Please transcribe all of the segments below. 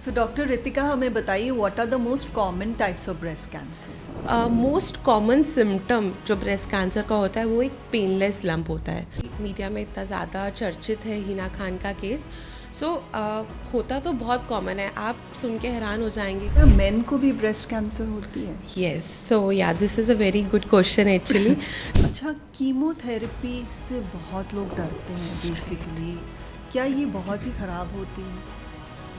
So doctor Ritika, हमें बताइए what are the most common types of breast cancer? Most common symptom जो breast cancer का होता है वो एक पेनलेस लंप होता है। मीडिया में इतना ज़्यादा चर्चित है हिना खान का केस। होता तो बहुत कॉमन है, आप सुन के हैरान हो जाएंगे। क्या मेन को भी ब्रेस्ट कैंसर होती है? येस, सो या this is a very good question actually. अच्छा, कीमोथेरेपी से बहुत लोग डरते हैं बेसिकली। क्या ये बहुत ही ख़राब होती है?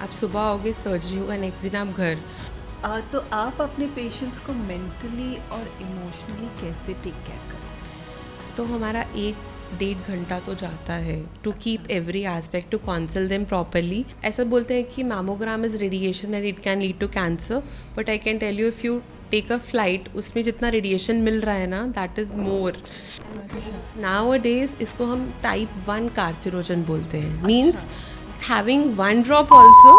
आप सुबह आओगे, सर्जरी होगा, नेक्स्ट दिन आप घर। तो आप अपने पेशेंट्स को मेंटली और इमोशनली कैसे टेक केयर करते तो हमारा 1-1.5 घंटा तो जाता है to keep every aspect, to counsel them properly. ऐसा बोलते हैं कि mammogram is radiation and it can lead to cancer, but I can tell you if you take a flight, उसमें जितना रेडिएशन मिल रहा है ना, that is more. Now a days इसको हम टाइप 1 कार्सिनोजन बोलते हैं। Means having 1 drop also.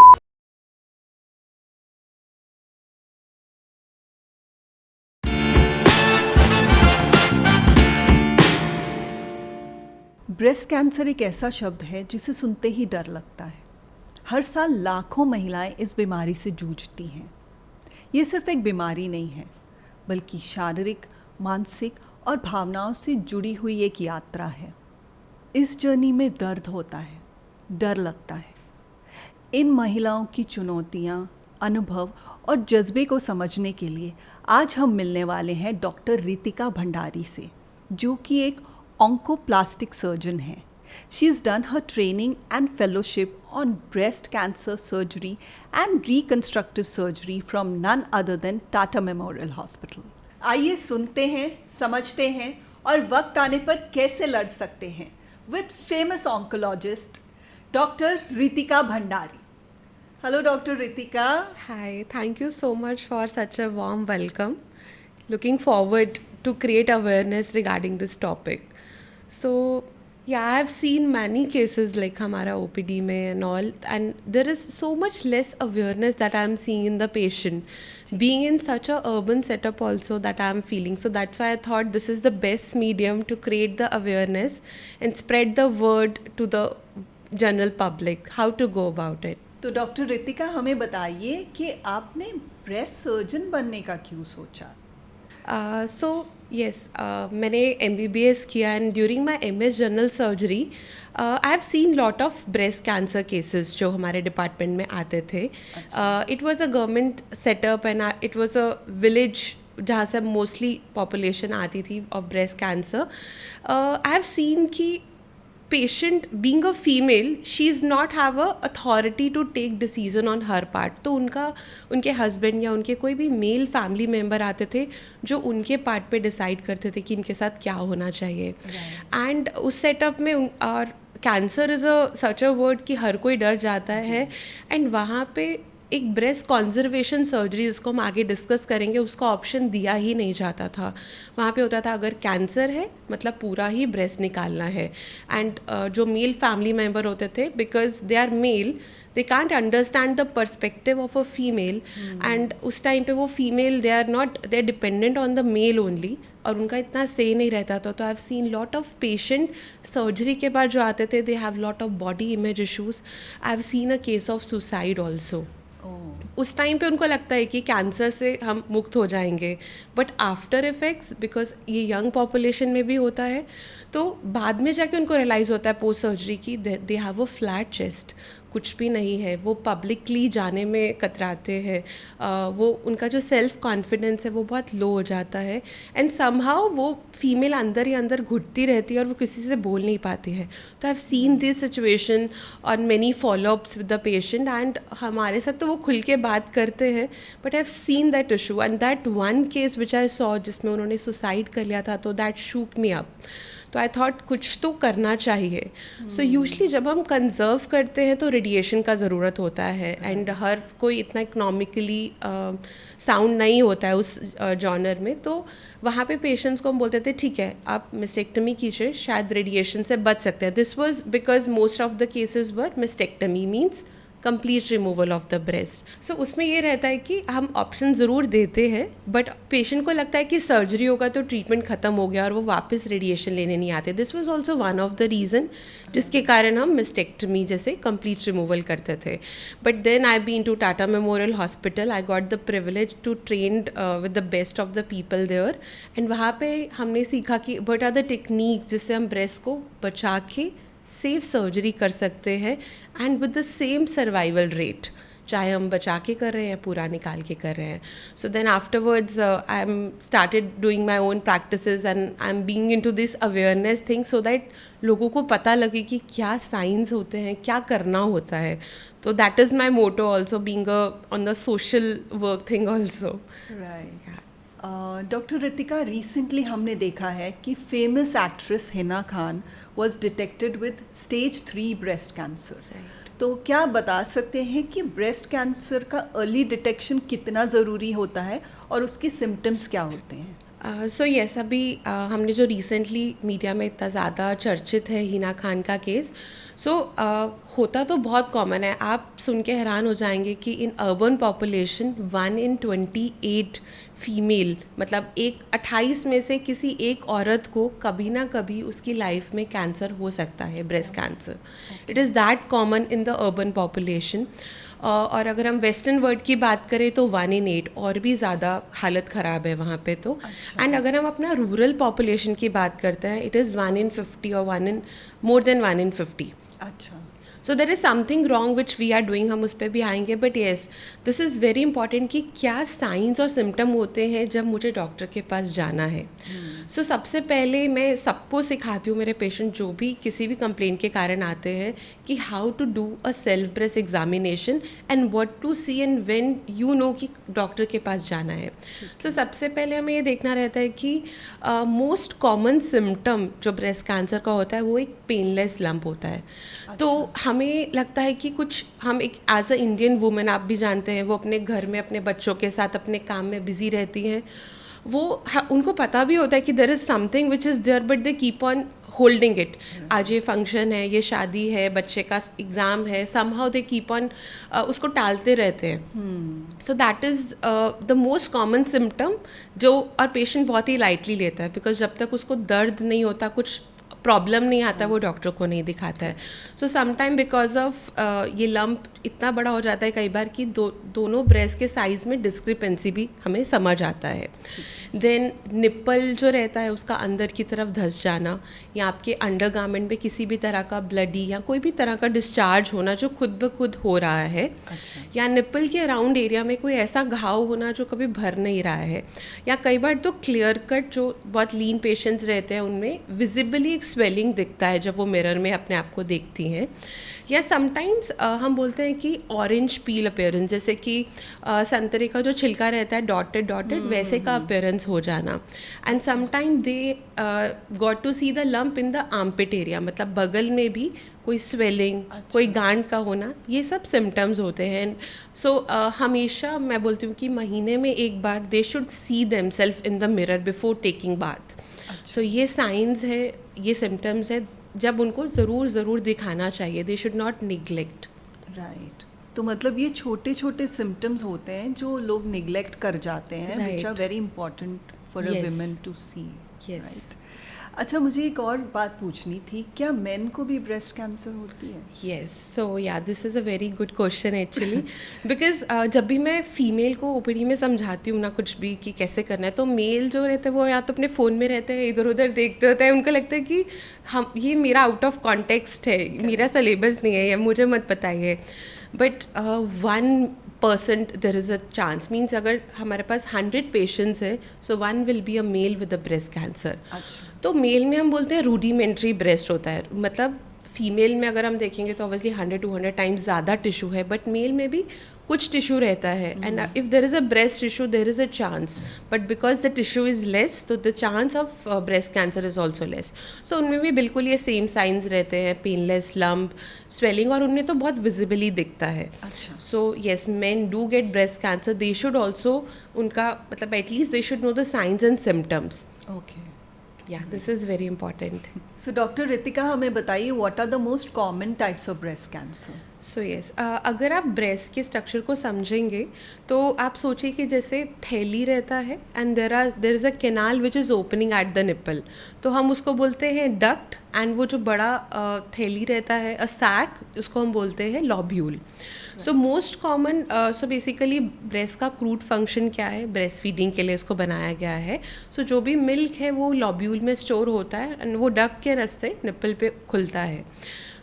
Breast cancer एक ऐसा शब्द है जिसे सुनते ही डर लगता है। हर साल लाखों महिलाएं इस बीमारी से जूझती हैं। ये सिर्फ एक बीमारी नहीं है, बल्कि शारीरिक, मानसिक और भावनाओं से जुड़ी हुई एक यात्रा है। इस जर्नी में दर्द होता है, डर लगता है। इन महिलाओं की चुनौतियाँ, अनुभव और जज्बे को समझने के लिए आज हम मिलने वाले हैं डॉक्टर रितिका भंडारी से, जो कि एक ऑन्कोप्लास्टिक सर्जन है। She has done her training and fellowship on breast cancer surgery and reconstructive surgery from none other than Tata Memorial Hospital. आइए सुनते हैं, समझते हैं और वक्त आने पर कैसे लड़ सकते हैं with famous oncologist doctor Ritika Bhandari. Hello doctor Ritika. Hi, thank you so much for such a warm welcome. Looking forward to create awareness regarding this topic. So, yeah, I have seen many cases like हमारा OPD में and all, and there is so much less awareness that I am seeing in the patient. Being in such a urban setup also that I am feeling. So that's why I thought this is the best medium to create the awareness and spread the word to the general public, how to go about it. तो doctor Ritika, हमें बताइए कि आपने breast surgeon बनने का क्यों सोचा? So yes, मैंने MBBS किया and during my MS general surgery I have seen lot of breast cancer cases जो हमारे डिपार्टमेंट में आते थे. It was a government setup and it was a village जहाँ से मोस्टली पॉपुलेशन आती थी of breast cancer. I have scene कि patient being a female, she is not have a authority to take decision on her part. तो उनके husband या उनके कोई भी मेल फैमिली मेम्बर आते थे जो उनके पार्ट पे डिसाइड करते थे कि इनके साथ क्या होना चाहिए. एंड उस सेटअप में और cancer is a such a word कि हर कोई डर जाता है. एंड वहाँ पे एक ब्रेस्ट कॉन्जर्वेशन सर्जरी, जिसको हम आगे डिस्कस करेंगे, उसका ऑप्शन दिया ही नहीं जाता था. वहाँ पे होता था अगर कैंसर है मतलब पूरा ही ब्रेस्ट निकालना है. एंड जो मेल फैमिली मेम्बर होते थे, because they are male, they can't understand the perspective of a female. And उस टाइम पे वो female, they are dependent on the male only, और उनका इतना से नहीं रहता था. तो I have seen lot of patient surgery के बाद जो आते थे, they have lot of body image issues. I have seen a case of suicide also. उस टाइम पे उनको लगता है कि कैंसर से हम मुक्त हो जाएंगे, बट आफ्टर इफ़ेक्ट्स, बिकॉज ये यंग पॉपुलेशन में भी होता है, तो बाद में जाके उनको रियलाइज़ होता है पोस्ट सर्जरी की they have a flat chest, कुछ भी नहीं है. वो पब्लिकली जाने में कतराते हैं. वो उनका जो सेल्फ कॉन्फिडेंस है वो बहुत लो हो जाता है. एंड समहाउ वो फीमेल अंदर ही अंदर घुटती रहती है और वो किसी से बोल नहीं पाती है. तो I have seen this situation on many follow-ups with the patient. And हमारे साथ तो वो खुल के बात करते हैं, but I have seen that issue. And that one case which I saw जिसमें उन्होंने सुसाइड कर लिया था, तो दैट शूक मी अप. तो आई थॉट कुछ तो करना चाहिए. सो यूजली जब हम कंजर्व करते हैं तो रेडिएशन का ज़रूरत होता है. एंड हर कोई इतना इकोनॉमिकली साउंड नहीं होता है उस जॉनर में. तो वहाँ पे पेशेंट्स को हम बोलते थे ठीक है आप मिस्टेक्टमी कीजिए, शायद रेडिएशन से बच सकते हैं. This was because most of the cases were mastectomy, means complete removal of the breast. So उसमें ये रहता है कि हम ऑप्शन ज़रूर देते हैं, बट पेशेंट को लगता है कि सर्जरी होगा तो ट्रीटमेंट ख़त्म हो गया और वो वापस रेडिएशन लेने नहीं आते। This was also one of the reason जिसके कारण हम मिस्टेक्टमी जैसे कंप्लीट रिमूवल करते थे। But then I been to Tata memorial hospital, I got the privilege to trained with the best of the people there, and वहाँ पे हमने सीखा कि वट आर द टेक्निक जिससे हम ब्रेस्ट को बचा के सेफ सर्जरी कर सकते हैं and with the same survival rate, चाहे हम बचा के कर रहे हैं पूरा निकाल के कर रहे हैं। So then afterwards I am started doing my own practices and I am being into this awareness thing, so that लोगों को पता लगे कि क्या साइंस होते हैं, क्या करना होता है। तो that is my motto also, being on the social work thing also. Right. Doctor Ritika, recently हमने देखा है कि famous actress Hina Khan was detected with stage 3 breast cancer. तो क्या बता सकते हैं कि ब्रेस्ट कैंसर का अर्ली डिटेक्शन कितना ज़रूरी होता है और उसके सिम्टम्स क्या होते हैं? सो येस, अभी हमने जो रिसेंटली मीडिया में इतना ज़्यादा चर्चित है हिना खान का केस, होता तो बहुत कॉमन है। आप सुन के हैरान हो जाएंगे कि in urban population 1 in 28 female, मतलब 28 में से किसी एक औरत को कभी ना कभी उसकी लाइफ में कैंसर हो सकता है, breast cancer. It is that common in the urban population. और अगर हम वेस्टर्न वर्ल्ड की बात करें तो 1 in 8, और भी ज़्यादा हालत ख़राब है वहाँ पे तो। एंड अगर हम अपना रूरल पॉपुलेशन की बात करते हैं, इट इज़ 1 in 50 और मोर देन 1 in 50। अच्छा। So there is something wrong which we are doing, हम उस पर भी आएंगे। But yes, this is very important कि क्या साइंस और सिम्टम होते हैं जब मुझे डॉक्टर के पास जाना है। सो सबसे पहले मैं सबको सिखाती हूँ, मेरे पेशेंट जो भी किसी भी कंप्लेंट के कारण आते हैं, कि how to do a self breast examination and what to see and when you know कि डॉक्टर के पास जाना है। सो सबसे पहले हमें ये देखना रहता है कि मोस्ट कॉमन सिम्टम जो ब्रेस्ट कैंसर का होता है वो एक पेनलेस लंप होता है। तो हमें लगता है कि कुछ हम एक एज अ इंडियन वुमेन, आप भी जानते हैं, वो अपने घर में अपने बच्चों के साथ अपने काम में बिजी रहती हैं, वो उनको पता भी होता है कि there is something which is there, but they keep on holding it. आज ये फंक्शन है, ये शादी है, बच्चे का एग्ज़ाम है, समहाउ दे कीप ऑन उसको टालते रहते हैं। सो that is the most common symptom जो और पेशेंट बहुत ही लाइटली लेता है, बिकॉज जब तक उसको दर्द नहीं होता, कुछ प्रॉब्लम नहीं आता, वो डॉक्टर को नहीं दिखाता है। सो समटाइम बिकॉज ऑफ ये लंप इतना बड़ा हो जाता है कई बार कि दोनों ब्रेस्ट के साइज़ में डिस्क्रिपेंसी भी हमें समझ आता है। देन निप्पल जो रहता है उसका अंदर की तरफ धंस जाना, या आपके अंडर गारमेंट में किसी भी तरह का ब्लडी या कोई भी तरह का डिस्चार्ज होना जो खुद ब खुद हो रहा है। अच्छा। या निप्पल के अराउंड एरिया में कोई ऐसा घाव होना जो कभी भर नहीं रहा है, या कई बार तो क्लियर कट, जो बहुत लीन पेशेंट्स रहते हैं उनमें विजिबली एक स्वेलिंग दिखता है जब वो मिरर में अपने आप को देखती हैं। या समटाइम्स हम बोलते हैं कि ऑरेंज पील अपीयरेंस, जैसे कि संतरे का जो छिलका रहता है डॉटेड वैसे का अपीयरेंस हो जाना। And sometime they got to see the lump in the armpit area, मतलब बगल में भी कोई स्वेलिंग, कोई गांठ का होना, ये सब सिम्टम्स होते हैं। सो हमेशा मैं बोलती हूँ कि महीने में एक बार they should see themselves in the mirror before taking bath. So ये साइंस है, ये सिम्टम्स है जब उनको ज़रूर दिखाना चाहिए। They should not neglect. Right. तो मतलब ये छोटे छोटे सिम्टम्स होते हैं जो लोग निगलेक्ट कर जाते हैं, which are very important for a women to see. Yes. अच्छा, मुझे एक और बात पूछनी थी, क्या मेन को भी ब्रेस्ट कैंसर होती है? येस। सो या this is a very good question actually, because जब भी मैं फीमेल को ओपीडी में समझाती हूँ ना कुछ भी कि कैसे करना है, तो मेल जो रहते हैं वो या तो अपने फ़ोन में रहते हैं, इधर उधर देखते होते हैं, उनको लगता है कि हम ये मेरा आउट ऑफ कॉन्टेक्स्ट है, मेरा सिलेबस नहीं है, या मुझे मत पता है। But 1% there is a chance, means अगर हमारे पास 100 पेशेंट्स हैं, सो 1 will be a mail with a breast cancer. अच्छा। तो मेल में हम बोलते हैं रूडिमेंट्री ब्रेस्ट होता है, मतलब फीमेल में अगर हम देखेंगे तो ऑब्वियसली 100-200 टाइम्स ज़्यादा टिश्यू है, बट मेल में भी कुछ टिश्यू रहता है। And if there is a breast tissue there is a chance, but because the tissue is less तो the chance of breast cancer is also less. So उनमें भी बिल्कुल ये सेम साइंस रहते हैं, पेनलेस लंप, स्वेलिंग, और उनमें तो बहुत विजिबली दिखता है। अच्छा। So yes, main do get breast cancer, they should also, उनका मतलब at least they should know the science and symptoms. Okay. Yeah, this is very important. So, Dr. Ritika, हमें बताइए, what are the most common types of breast cancer? So yes, अगर आप breast के structure को समझेंगे तो आप सोचिए कि जैसे थैली रहता है and there is a canal which is opening at the nipple, तो हम उसको बोलते हैं डक्ट, एंड वो जो बड़ा थैली रहता है अ सैक, उसको हम बोलते हैं lobule. So most common, so basically breast का क्रूड फंक्शन क्या है, ब्रेस्ट फीडिंग के लिए इसको बनाया गया है. सो जो भी मिल्क है वो लॉब्यूल में स्टोर होता है एंड वो डक्ट के रास्ते निपल पे खुलता है.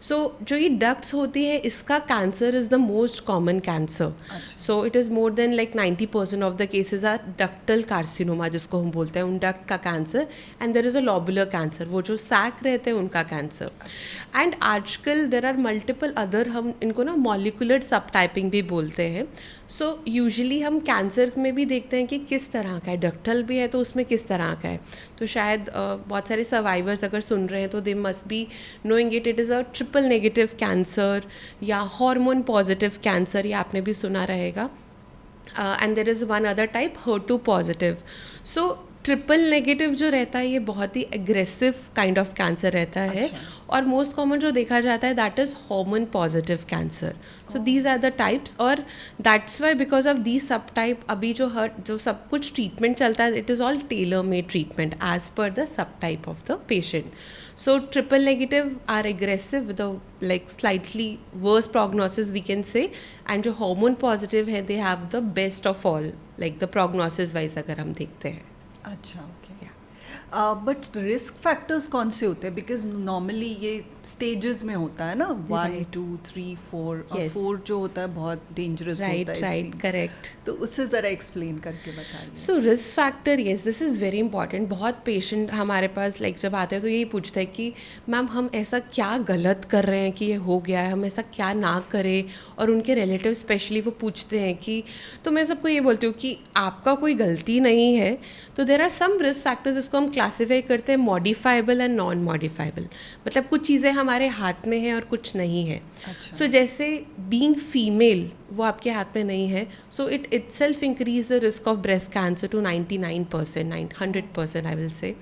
सो जो ये डक्ट्स होती है, इसका cancer is the most common cancer. So it is more than like 90% of the cases are ductal carcinoma, जिसको हम बोलते हैं उन डक्ट का cancer, and there is a lobular cancer, वो जो सैक रहते हैं उनका कैंसर. एंड आजकल देर आर मल्टीपल अदर, हम इनको ना मॉलिकुलर सब टाइपिंग भी बोलते हैं. सो यूजुअली हम कैंसर में भी देखते हैं कि किस तरह का है, डक्टल भी है तो उसमें किस तरह का है. तो शायद बहुत सारे सर्वाइवर्स अगर सुन रहे हैं तो they must be knowing it is a triple negative cancer या हार्मोन पॉजिटिव कैंसर, ये आपने भी सुना रहेगा. And there is one other type HER2 positive. So triple negative जो रहता है ये बहुत ही एग्रेसिव काइंड ऑफ कैंसर रहता है. और मोस्ट कॉमन जो देखा जाता है that is hormone positive cancer. So these are the types, और that's why because of these सब टाइप अभी जो सब कुछ ट्रीटमेंट चलता है, it is all tailor made treatment as per the subtype of the patient. So triple negative are aggressive with a like slightly worse prognosis we can say, and जो hormone positive है they have the best of all, like the prognosis wise अगर हम देखते हैं. अच्छा, okay. But risk factors कौन से होते हैं? बिकॉज नॉर्मली ये स्टेजेस में होता है ना, 1 2 3 4, और 4 जो होता है बहुत डेंजरस होता है. Right, correct. तो उससे ज़रा एक्सप्लेन करके बताइए. So risk factor, yes, this is very important. बहुत पेशेंट हमारे पास लाइक जब आते हैं तो यही पूछते हैं कि मैम हम ऐसा क्या गलत कर रहे हैं कि ये हो गया है, हम ऐसा क्या ना करें. और उनके रिलेटिव स्पेशली वो पूछते हैं कि, तो मैं सबको ये बोलती हूँ कि आपका कोई गलती नहीं है. तो there are some risk factors, जिसको हम क्लासीफाई करते हैं मॉडिफाइबल एंड नॉन मॉडिफाइबल. मतलब कुछ चीज़ें हमारे हाथ में हैं और कुछ नहीं है. सो जैसे बीइंग फीमेल, वो आपके हाथ में नहीं है. So it itself increase the risk of breast cancer to 99%, 100% I will say.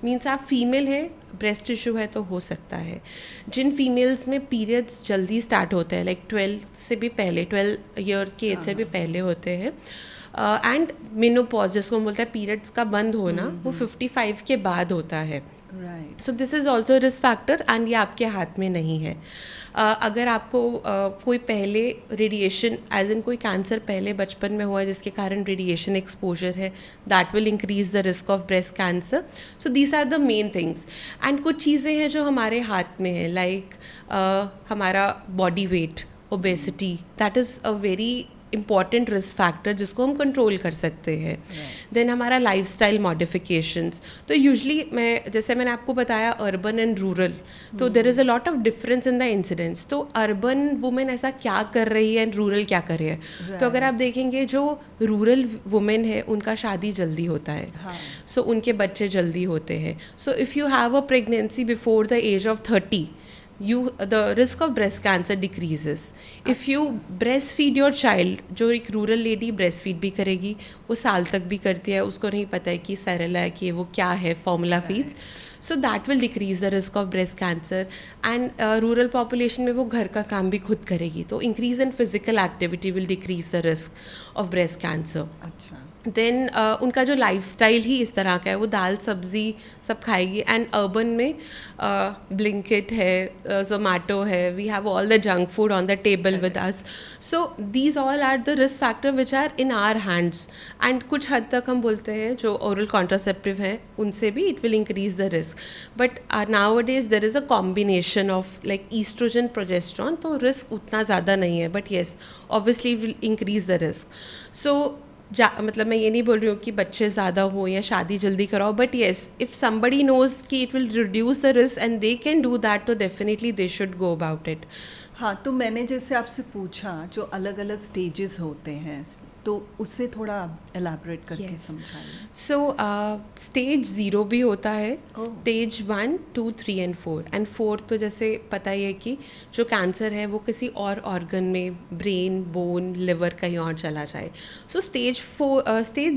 Means आप फीमेल है, ब्रेस्ट इशू है तो हो सकता है. जिन फीमेल्स में पीरियड्स जल्दी स्टार्ट होते हैं, लाइक 12 से भी पहले, 12 ईयर्स की एज से भी पहले होते हैं, एंड मेनोपॉज जिसको हम बोलते हैं पीरियड्स का बंद होना, वो 55 के बाद होता है. Right. So this is also risk factor, and ये आपके हाथ में नहीं है. अगर आपको कोई पहले रेडिएशन, एज इन कोई कैंसर पहले बचपन में हुआ है जिसके कारण रेडिएशन एक्सपोजर है, that will increase the risk of breast cancer. So these are the main things. And कुछ चीज़ें हैं जो हमारे हाथ में है, लाइक हमारा body weight, obesity, that is a very important risk factor जिसको हम कंट्रोल कर सकते हैं. देन हमारा लाइफस्टाइल मॉडिफिकेशंस. तो यूजली जैसे मैंने आपको बताया अर्बन एंड रूरल, तो there is a lot of difference in the incidents. तो अर्बन वुमेन ऐसा क्या कर रही है एंड रूरल क्या कर रही है. तो अगर आप देखेंगे जो रूरल वुमेन है उनका शादी जल्दी होता है. सो उनके बच्चे जल्दी होते हैं. So if you have a pregnancy before the age of 30, the risk of breast cancer decreases. If you breastfeed your child, जो एक रूरल लेडी ब्रेस्ट फीड भी करेगी, वो साल तक भी करती है, उसको नहीं पता है कि सेरेला है, कि वो क्या है, formula feeds. So that will decrease the risk of breast cancer. And rural population में वो घर का काम भी खुद करेगी, तो increase in physical activity will decrease the risk of breast cancer. अच्छा. देन उनका जो लाइफस्टाइल ही इस तरह का है, वो दाल सब्ज़ी सब खाएगी. एंड अर्बन में ब्लिंकिट है, जोमेटो है, we have all the junk food on the table with us. So these all are the risk factor which are in our hands. And कुछ हद तक हम बोलते हैं जो ओरल कॉन्ट्रासेप्टिव है उनसे भी it will increase the risk. But nowadays there is a combination of like oestrogen, progesterone, तो रिस्क उतना ज़्यादा नहीं है. But yes, obviously will increase the risk. So मतलब मैं ये नहीं बोल रही हूँ कि बच्चे ज़्यादा हो या शादी जल्दी कराओ, but yes, if somebody knows कि it will reduce the risk and they can do that, तो definitely they should go about it. हाँ, तो मैंने जैसे आपसे पूछा जो अलग अलग स्टेजेस होते हैं तो उससे थोड़ा एलैबोरेट करके Yes. समझाइए। सो स्टेज 0 भी होता है, Oh. स्टेज 1, 2, 3 एंड 4 एंड 4 तो जैसे पता ही है कि जो कैंसर है वो किसी और ऑर्गन में, ब्रेन, बोन, लिवर कहीं और चला जाए। सो स्टेज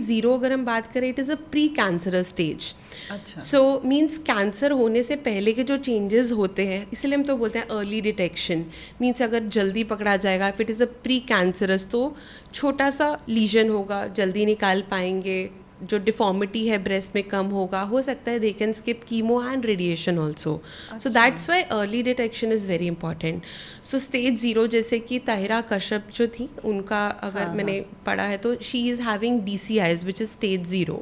0 अगर हम बात करें, it is a pre cancerous stage. अच्छा। सो मीन्स कैंसर होने से पहले के जो चेंजेस होते हैं, इसलिए हम तो बोलते हैं अर्ली डिटेक्शन। मीन्स अगर जल्दी पकड़ा जाएगा, if it is a pre cancerous, तो छोटा सा लीजन होगा, जल्दी निकाल पाएंगे, जो डिफॉर्मिटी है ब्रेस्ट में कम होगा, हो सकता है they can skip chemo and radiation also. So that's why early detection is very important. So stage 0 जैसे कि ताहिरा कश्यप जो थी, उनका अगर मैंने पढ़ा है तो she is having DCIs which is stage 0।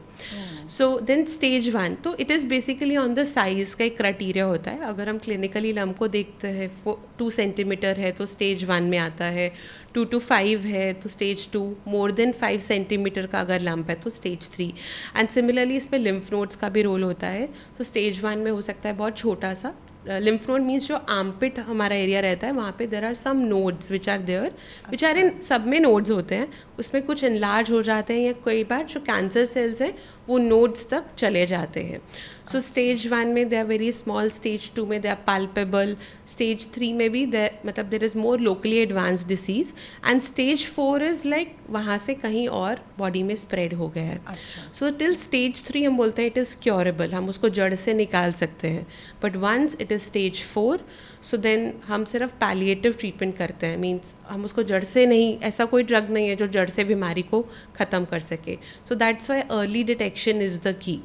So then stage 1, तो it is basically on the size का एक क्राइटेरिया होता है। अगर हम क्लिनिकली लम्ब को देखते हैं, 2 सेंटीमीटर है तो स्टेज 1 में आता है, 2 to 5 है तो स्टेज 2, मोर देन 5 सेंटीमीटर का अगर लंप है तो स्टेज 3। एंड सिमिलरली इसमें लिम्फ नोड्स का भी रोल होता है। तो स्टेज 1 में हो सकता है बहुत छोटा सा लिम्फ नोड, मीन्स जो आर्मपिट हमारा एरिया रहता है वहाँ पे there are some nodes which are there, which are in, सब में नोड्स होते हैं, उसमें कुछ इनलार्ज हो जाते हैं, या कई बार जो कैंसर सेल्स हैं वो नोड्स तक चले जाते हैं। सो स्टेज 1 में they are very small, stage 2 में दे आर पाल्पेबल, स्टेज 3 में भी मतलब there is more locally advance disease, and stage 4 is like वहाँ से कहीं और बॉडी में स्प्रेड हो गया है। सो टिल स्टेज 3 हम बोलते हैं इट इज़ क्योरेबल, हम उसको जड़ से निकाल सकते हैं। But once it is stage 4, so then हम सिर्फ पैलिएटिव ट्रीटमेंट करते हैं, मीन्स हम उसको जड़ से नहीं, ऐसा कोई ड्रग नहीं है जो जड़ से बीमारी को ख़त्म कर सके। So that's why early detection is the key.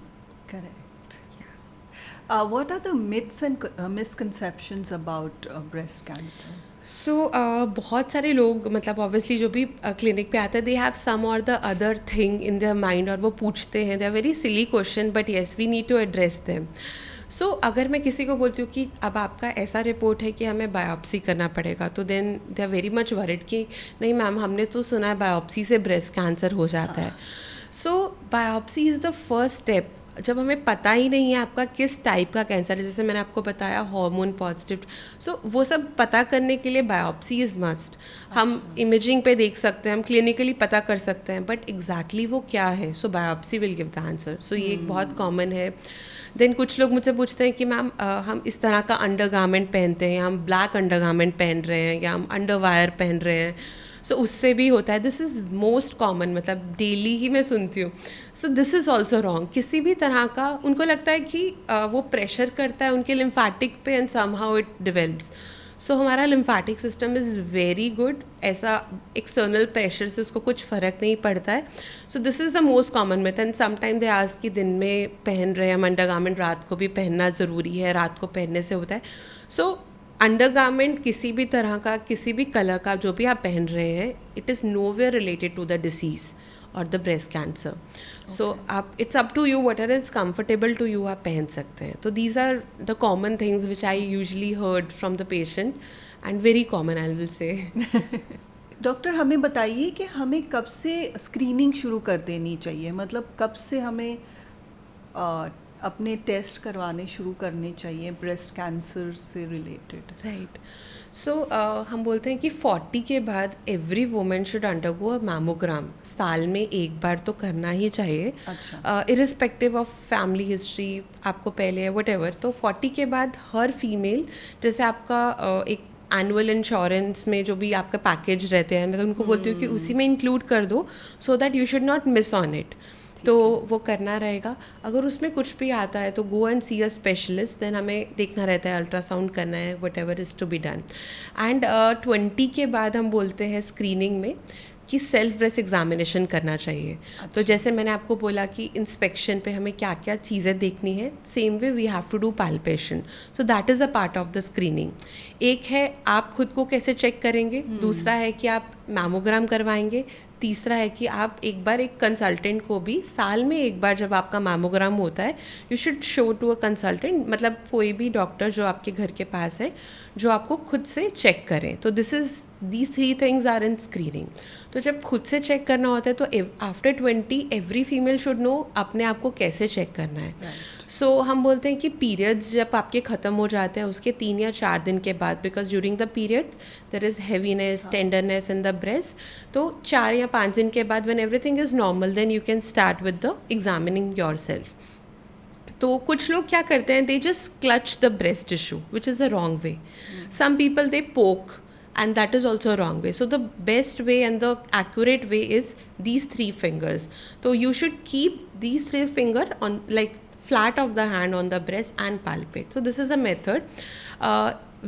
Correct. What are the myths and misconceptions about breast cancer? सो बहुत सारे लोग, मतलब ऑब्वियसली जो भी क्लिनिक पे आते हैं, दे हैव सम और the other thing in their mind, और वो पूछते हैं, they are very silly question, but yes we need to address them. So अगर मैं किसी को बोलती हूँ कि अब आपका ऐसा रिपोर्ट है कि हमें बायोप्सी करना पड़ेगा, तो then they are very much worried कि नहीं मैम, हमने तो सुना है बायोप्सी से ब्रेस्ट कैंसर हो जाता है। So biopsy is the first step. जब हमें पता ही नहीं है आपका किस टाइप का कैंसर है, जैसे मैंने आपको बताया हार्मोन पॉजिटिव, सो वो सब पता करने के लिए बायोप्सी इज़ मस्ट। हम इमेजिंग पे देख सकते हैं, हम क्लिनिकली पता कर सकते हैं, बट एग्जैक्टली वो क्या है, so biopsy will give the answer. So ये एक बहुत कॉमन है। देन कुछ लोग मुझसे पूछते हैं कि मैम हम इस तरह का अंडरगारमेंट पहनते हैं, हम ब्लैक अंडरगारमेंट पहन रहे हैं, या हम अंडरवायर पहन रहे हैं, सो उससे भी होता है। दिस इज़ मोस्ट कॉमन, मतलब डेली ही मैं सुनती हूँ। सो दिस इज़ ऑल्सो रॉन्ग। किसी भी तरह का उनको लगता है कि वो प्रेशर करता है उनके लिम्फेटिक पे एंड समहाउ इट डिवेल्प्स। सो हमारा lymphatic system is very good, ऐसा एक्सटर्नल प्रेशर से उसको कुछ फ़र्क नहीं पड़ता है। सो this is the most common method. And sometime they ask कि दिन में पहन रहे हैं हम अंडरगारमेंट, रात को भी पहनना ज़रूरी है, रात को पहनने से होता है। सो अंडरगारमेंट किसी भी तरह का, किसी भी कलर का जो भी आप पहन रहे हैं, it is nowhere related to the disease और द ब्रेस्ट कैंसर। सो आप, it's up to you, whatever is comfortable to you आप पहन सकते हैं। तो these are the common things which I usually heard from the patient, and very common I will say. Doctor हमें बताइए कि हमें कब से स्क्रीनिंग शुरू कर देनी चाहिए, मतलब कब से हमें अपने टेस्ट करवाने शुरू करने चाहिए ब्रेस्ट कैंसर से रिलेटेड? राइट। सो हम बोलते हैं कि 40 के बाद every women should undergo a mammogram. साल में एक बार तो करना ही चाहिए, इरिस्पेक्टिव ऑफ फैमिली हिस्ट्री, आपको पहले है वट एवर। तो 40 के बाद हर फीमेल, जैसे आपका एक एनुअल इंश्योरेंस में जो भी आपका पैकेज रहते हैं, मैं तो उनको बोलती हूँ कि उसी में इंक्लूड कर दो, so that you should not miss on it. तो वो करना रहेगा। अगर उसमें कुछ भी आता है तो go and see a specialist, then हमें देखना रहता है, अल्ट्रासाउंड करना है, whatever is to be done. And 20 के बाद हम बोलते हैं स्क्रीनिंग में कि सेल्फ ब्रेस्ट एग्जामिनेशन करना चाहिए। तो जैसे मैंने आपको बोला कि इंस्पेक्शन पे हमें क्या क्या चीज़ें देखनी है, same way we have to do palpation. So that is a part of the screening. एक है आप खुद को कैसे चेक करेंगे, दूसरा है कि आप मैमोग्राम करवाएंगे, तीसरा है कि आप एक बार एक कंसल्टेंट को भी, साल में एक बार जब आपका मैमोग्राम होता है, you should show to a consultant, मतलब कोई भी डॉक्टर जो आपके घर के पास है, जो आपको खुद से चेक करें। तो this is these 3 things are in screening. तो जब खुद से चेक करना होता है तो after 20 every female should know अपने आप को कैसे चेक करना है. सो हम बोलते हैं कि पीरियड्स जब आपके ख़त्म हो जाते हैं उसके 3 या 4 दिन के बाद, because during the periods there is heaviness, tenderness in the breast. तो 4 या 5 दिन के बाद when everything is normal then you can start with the examining yourself. तो कुछ लोग क्या करते हैं, they just clutch the breast tissue which is a wrong way. Some people they poke and that is also a wrong way. So the best way and the accurate way is these 3 fingers. So you should keep these 3 finger on like flat of the hand on the breast and palpate. So this is a method.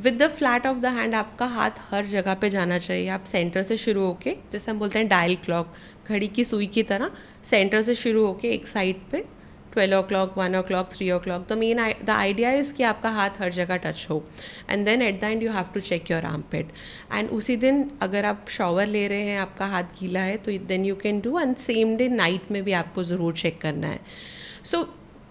With the flat of the hand आपका हाथ हर जगह पे जाना चाहिए. आप centre से शुरू होके, जैसे हम बोलते हैं डायल क्लॉक, घड़ी की सुई की तरह सेंटर से शुरू होके एक साइड पे 12 o'clock, 1 o'clock, 3 o'clock. The idea is कि आपका हाथ हर जगह टच हो. And then at the end you have to check your armpit. And उसी दिन अगर आप शॉवर ले रहे हैं, आपका हाथ गीला है, तो then you can do. And same day night में भी आपको ज़रूर चेक करना है. So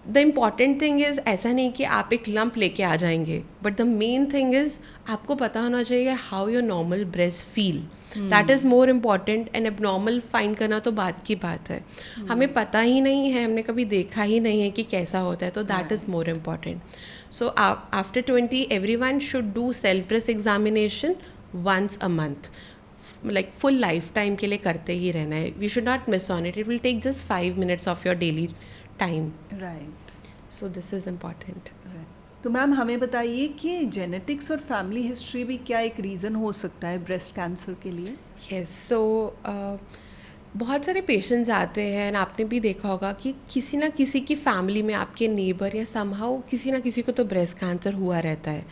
the important thing is ऐसा नहीं कि आप एक लंप लेके आ जाएंगे, but the main thing is आपको पता होना चाहिए how your normal breast feel. That is more important. And abnormal find करना तो बात की बात है. हमें पता ही नहीं है, हमने कभी देखा ही नहीं है कि कैसा होता है, तो that is more important. So after 20 everyone should do self breast examination once a month. like full lifetime के लिए करते ही रहना है. We should not miss on it. It will take just 5 minutes of your daily time. Right. So this is important. तो ma'am हमें बताइए कि genetics और फैमिली हिस्ट्री भी क्या एक रीज़न हो सकता है ब्रेस्ट कैंसर के लिए? Yes. So बहुत सारे पेशेंट्स आते हैं, और आपने भी देखा होगा कि किसी ना किसी की फैमिली में, आपके नेबर या समहाउ किसी ना किसी को तो ब्रेस्ट कैंसर हुआ रहता है.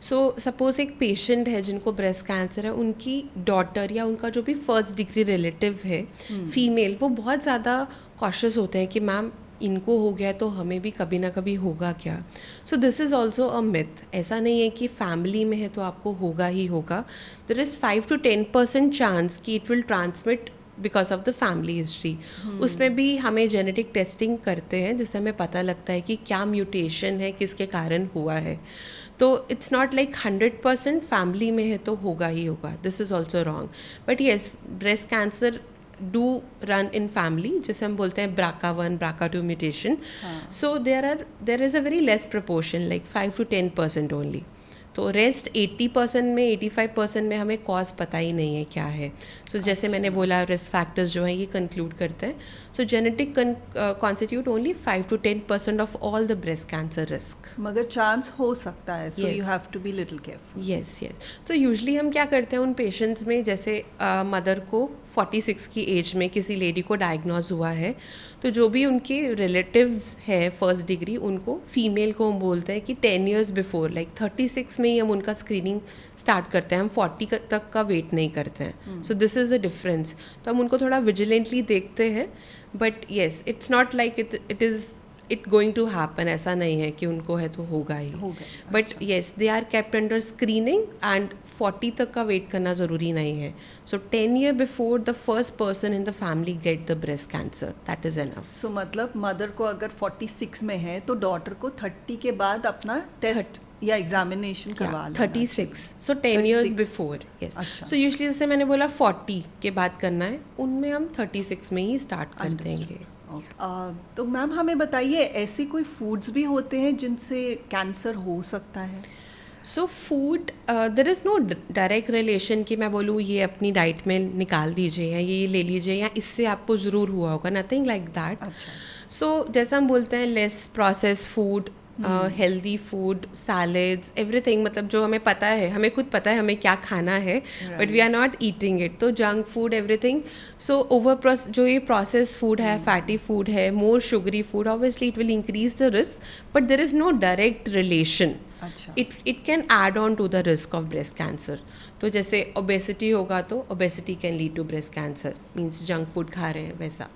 सो सपोज एक पेशेंट है जिनको ब्रेस्ट कैंसर है, उनकी डॉटर या उनका जो भी फर्स्ट डिग्री रिलेटिव है फीमेल, वो बहुत ज़्यादा कॉशियस होते हैं कि मैम इनको हो गया तो हमें भी कभी ना कभी होगा क्या. सो this is also a myth. ऐसा नहीं है कि फैमिली में है तो आपको होगा ही होगा. देर इज़ 5 to 10% चांस कि it will transmit because of the family history. उसमें भी हमें जेनेटिक टेस्टिंग करते हैं जिससे हमें पता लगता है कि क्या म्यूटेशन है, किसके कारण हुआ है. तो इट्स नॉट लाइक 100% फैमिली में है तो होगा ही होगा. This is also wrong. But yes, breast cancer do run in family, जिसे हम बोलते हैं BRCA1, BRCA2 mutation. So there is a very less proportion, like 5 to 10% only. तो रेस्ट 80% में 85% में हमें कॉज पता ही नहीं है क्या है. सो जैसे मैंने बोला, रिस्क फैक्टर्स जो हैं ये कंक्लूड करते हैं. So genetic constitute only 5 to 10% of all the breast cancer risk. मगर चांस हो सकता है, so you have to be little careful. Yes. तो यूजली हम क्या करते हैं उन पेशेंट्स में, जैसे मदर को 46 की एज में किसी लेडी को डायग्नोज हुआ है, तो जो भी उनके रिलेटिव्स हैं फर्स्ट डिग्री, उनको फीमेल को हम बोलते हैं कि 10 years बिफोर, लाइक 36 में ही हम उनका स्क्रीनिंग स्टार्ट करते हैं. हम 40 तक का वेट नहीं करते हैं. So this is a difference. तो हम उनको थोड़ा विजिलेंटली देखते हैं. But yes, it's not like it is it going to happen. ऐसा नहीं है कि उनको है तो होगा ही. But yes, they are kept under screening. And 40 तक का वेट करना ज़रूरी नहीं है. So 10 years before the first person in the family get the breast cancer, that is enough. सो मतलब मदर को अगर 46 में है तो डॉटर को 30 के बाद अपना टेस्ट या एग्जामिनेशन करवा लेना. 36. सो 10 years before. Yes. So usually जैसे मैंने बोला 40 के बाद करना है, उनमें हम 36 में ही स्टार्ट कर देंगे. तो मैम हमें बताइए, ऐसी कोई फूड्स भी होते हैं जिनसे कैंसर हो सकता है? So food, there is no direct relation कि मैं बोलूँ ये अपनी डाइट में निकाल दीजिए या ये ले लीजिए या इससे आपको ज़रूर हुआ होगा. Nothing like that. सो जैसा हम बोलते हैं less process food, healthy food, salads, everything, मतलब जो हमें पता है, हमें खुद पता है हमें क्या खाना है, but we are not eating it. तो जंक फूड, एवरीथिंग. सो जो ये प्रोसेस फूड है, फैटी फूड है, more sugary food, obviously it will increase the risk, but there is no direct relation. It can add on to the risk of breast cancer. तो जैसे obesity होगा तो obesity can lead to breast cancer, means junk food खा रहे हैं वैसा.